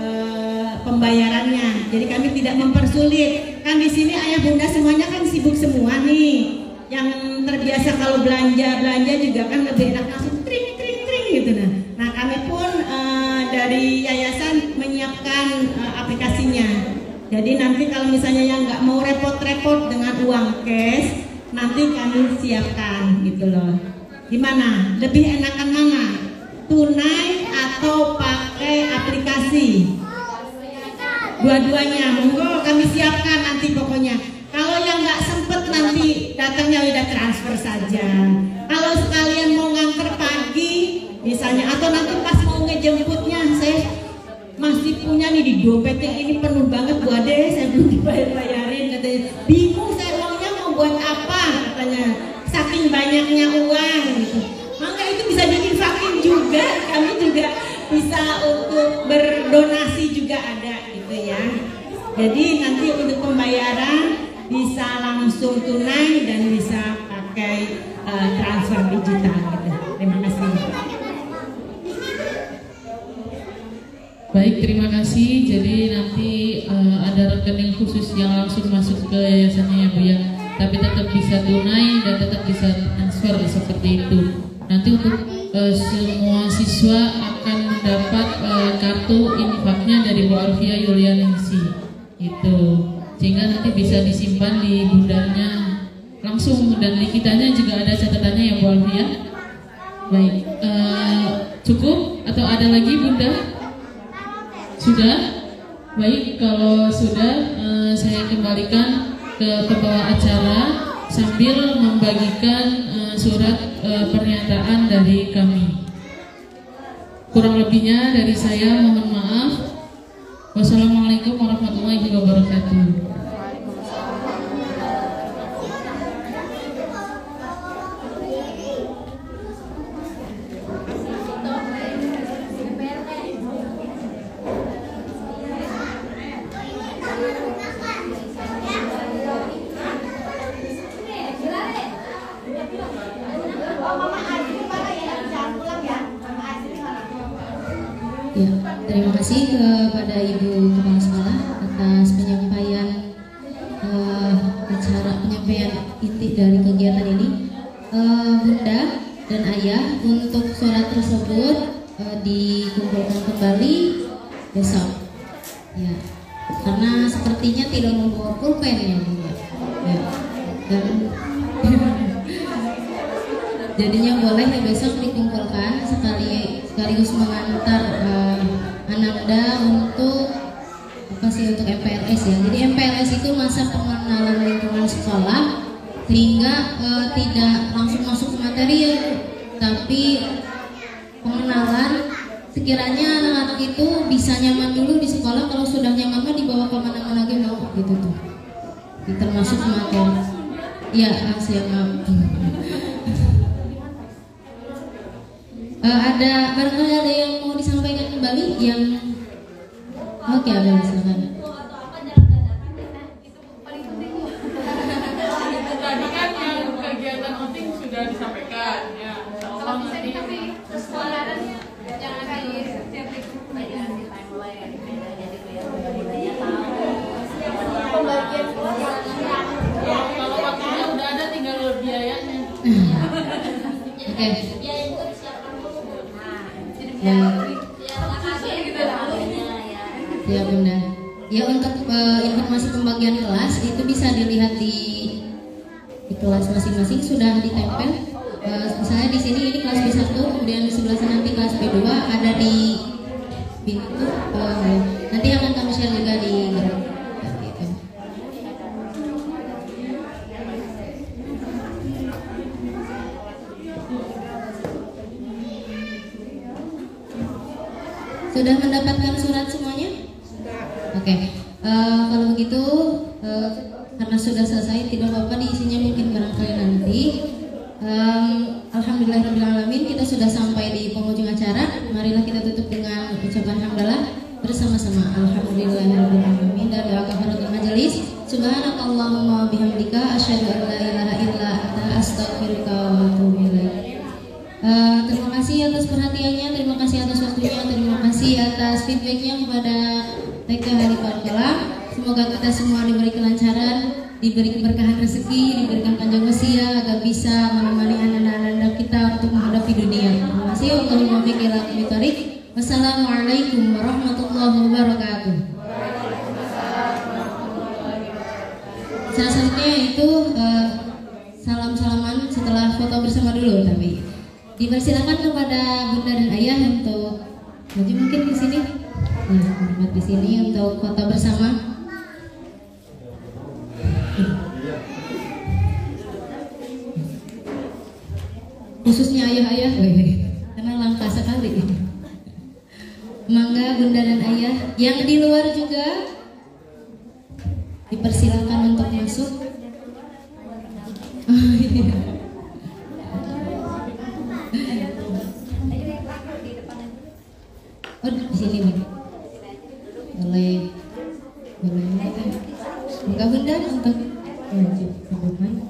pembayarannya. Jadi kami tidak mempersulit. Kan di sini ayah bunda semuanya kan sibuk semua nih. Yang terbiasa kalau belanja juga kan lebih enak langsung tring gitu nah. Nah kami pun dari yayasan menyiapkan aplikasinya. Jadi nanti kalau misalnya yang nggak mau repot-repot dengan uang cash, nanti kami siapkan gitu loh. Gimana? Lebih enakan mana? Tunai atau pakai aplikasi? Dua-duanya, monggo kami siapkan nanti pokoknya. Kalau yang nggak sempet nanti datangnya udah transfer saja. Kalau sekalian mau nganter pagi misalnya, atau nanti pas mau ngejemputnya, saya masih punya nih di dompetnya ini penuh banget Bu Ade, saya belum dibayar-bayarin katanya. Bingung saya uangnya mau buat apa katanya, saking banyaknya uang gitu. Maka itu bisa diinfakin juga, kami juga bisa untuk berdonasi juga ada gitu ya. Jadi nanti untuk pembayaran bisa langsung tunai dan bisa pakai transfer digital gitu. Terima kasih. Baik, terima kasih. Jadi nanti ada rekening khusus yang langsung masuk ke yayasannya ya Bu ya. Tapi tetap bisa tunai dan tetap bisa transfer seperti itu. Nanti untuk semua siswa akan mendapat kartu infaknya dari Bu Alfia Yulianingsi itu, sehingga nanti bisa disimpan di bundanya langsung, dan di kitanya juga ada catatannya ya Bu Alfia. Baik, cukup atau ada lagi Bunda? Sudah? Baik, kalau sudah saya kembalikan ke pembawa acara sambil membagikan surat pernyataan dari kami. Kurang lebihnya dari saya mohon maaf. Wassalamualaikum warahmatullahi wabarakatuh. Ya, terima kasih kepada Ibu Kepala Sekolah atas penyampaian acara penyampaian inti dari kegiatan ini. Bunda dan Ayah, untuk surat tersebut dikumpulkan kembali besok. Ya, karena sepertinya tidak membawa pulpen ya Bunda. Ya, dan jadinya boleh ya besok dikumpulkan sekaligus mengantar Ananda untuk untuk MPLS ya. Jadi MPLS itu masa pengenalan lingkungan sekolah, sehingga tidak langsung masuk ke materi ya, tapi pengenalan sekiranya anak-anak itu bisa nyaman dulu di sekolah. Kalau sudah nyaman kan dibawa kemana-mana lagi mau gitu tuh, termasuk materi. Ya, siap maaf. Barangkali ada yang mau disampaikan kembali yang oke, ada silakan. Tadi kan yang kegiatan outing sudah disampaikan ya. Kalau bisa dikasih kesepakatannya jangan di setiap pembagian di timeline jadi biar tahu pembagian Kalau waktunya udah ada, tinggal biayanya. Oke. Ya Bunda. Ya, untuk informasi pembagian kelas itu bisa dilihat di kelas masing-masing sudah ditempel. Misalnya di sini ini kelas B1, kemudian di sebelah sana nanti kelas B2 ada di pintu. Nanti akan kami share juga di grup. Gitu. Sudah mendapatkan surat semuanya? Oke, kalau begitu karena sudah selesai tidak apa-apa diisinya mungkin barangkali nanti Alhamdulillahirrahmanirrahim, kita sudah sampai di penghujung acara. Marilah kita tutup dengan ucapan hamdalah bersama-sama. Alhamdulillahirrahmanirrahim dan doa kafaratul majelis. Subhanakallahumma bihamdika asyhadu an la ilaha illa anta astaghfiruka wa atubu ilaik. Terima kasih atas perhatiannya, terima kasih atas waktunya, terima kasih atas feedbacknya kepada TK Khalifah Al-Qolam. Semoga kita semua diberi kelancaran, diberi keberkahan rezeki, diberikan panjang usia agar bisa menemani anak-anak kita untuk menghadapi dunia. Terima kasih. Wassalamualaikum warahmatullahi wabarakatuh. Selanjutnya itu salam-salaman setelah foto bersama dulu, tapi dipersilakan kepada bunda dan ayah untuk maju mungkin di sini. Nah, hormat di sini untuk foto bersama. Khususnya ayah-ayah, karena langka sekali. Mangga bunda dan ayah yang di luar juga dipersilakan untuk masuk. Oh, di sini nih. Boleh. Enggak bunda untuk sambutan.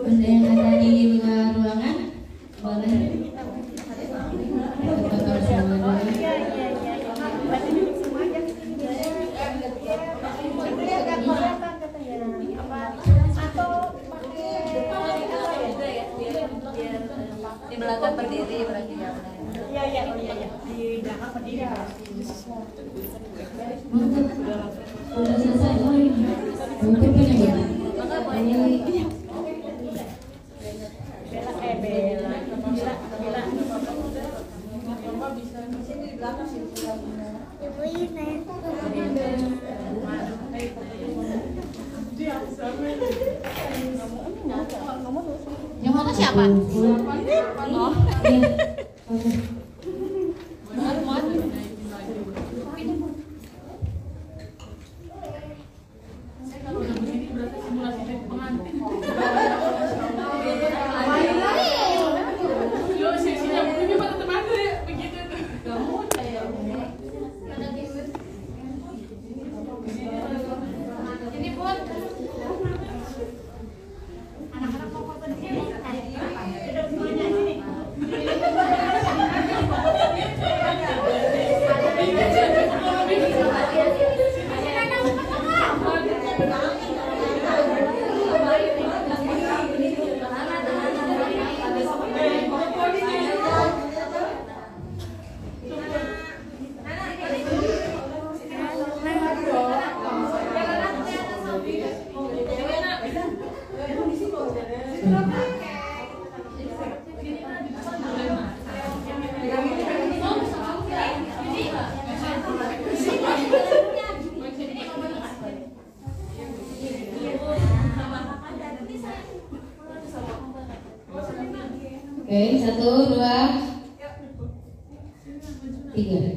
Bunda yang ada di luar ruangan boleh foto bersama dulu. Di belakang berdiri berarti ya. Iya. Di belakang berdiri. Sudah selesai. Mungkin punya Yang mana siapa? Oh. Oke, 1, 2, 3.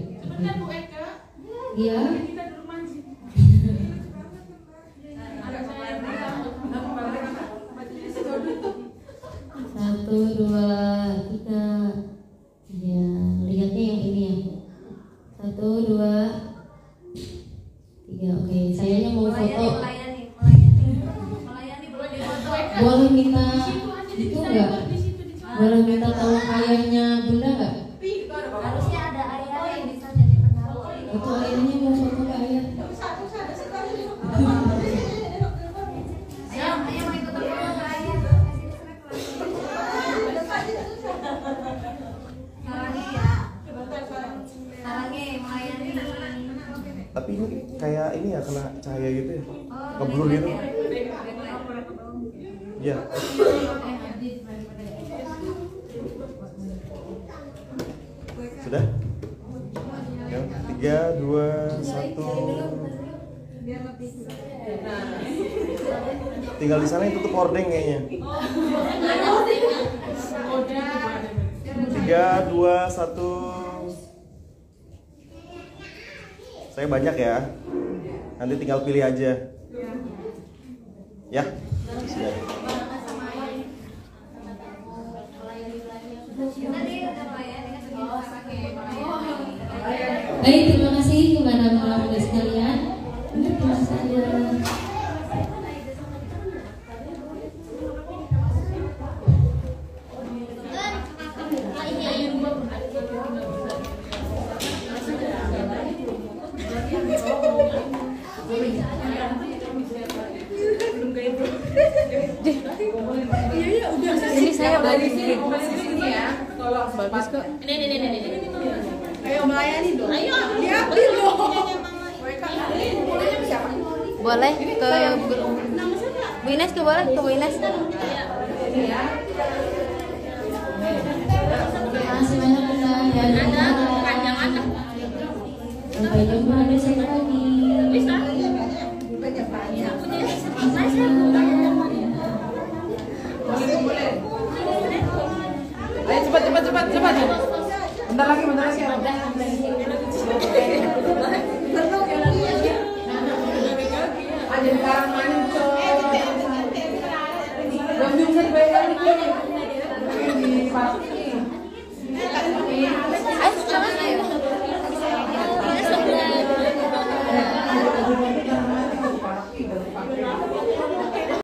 Iya. Satu, dua, tiga. Ya, lihatnya yang ini ya. 1, 2, 3. Oke, sayanya mau foto. Boleh minta itu enggak? Boleh minta tolong ayahnya bunda nggak? Harusnya ada ayah yang bisa jadi penaruh. Atau ayahnya mau foto ke ayah? Ayah mau ikut foto ke ayah. Sarangi melayani. Tapi ini kayak ini ya, kena cahaya gitu ya, keblur gitu. Ya. Sudah? Ya, 3, 2, 1. Tinggal di sana yang tutup hordeng kayaknya. 3, 2, 1. Saya banyak ya. Nanti tinggal pilih aja. Ya. Baik, terima kasih kepada para pemirsa sekalian. Terima kasih. Ini saya balik sini ya. Tolong bagus kok. Ini. Ayo melayani dong. Ayo. Lihatin dong. Boleh ke Bu Ines tuh, boleh ke Bu Ines. Terima kasih banyak Bunda. Ada panjang ada. Sampai jumpa besok lagi. Bisa. Ayo cepat. Bentar lagi.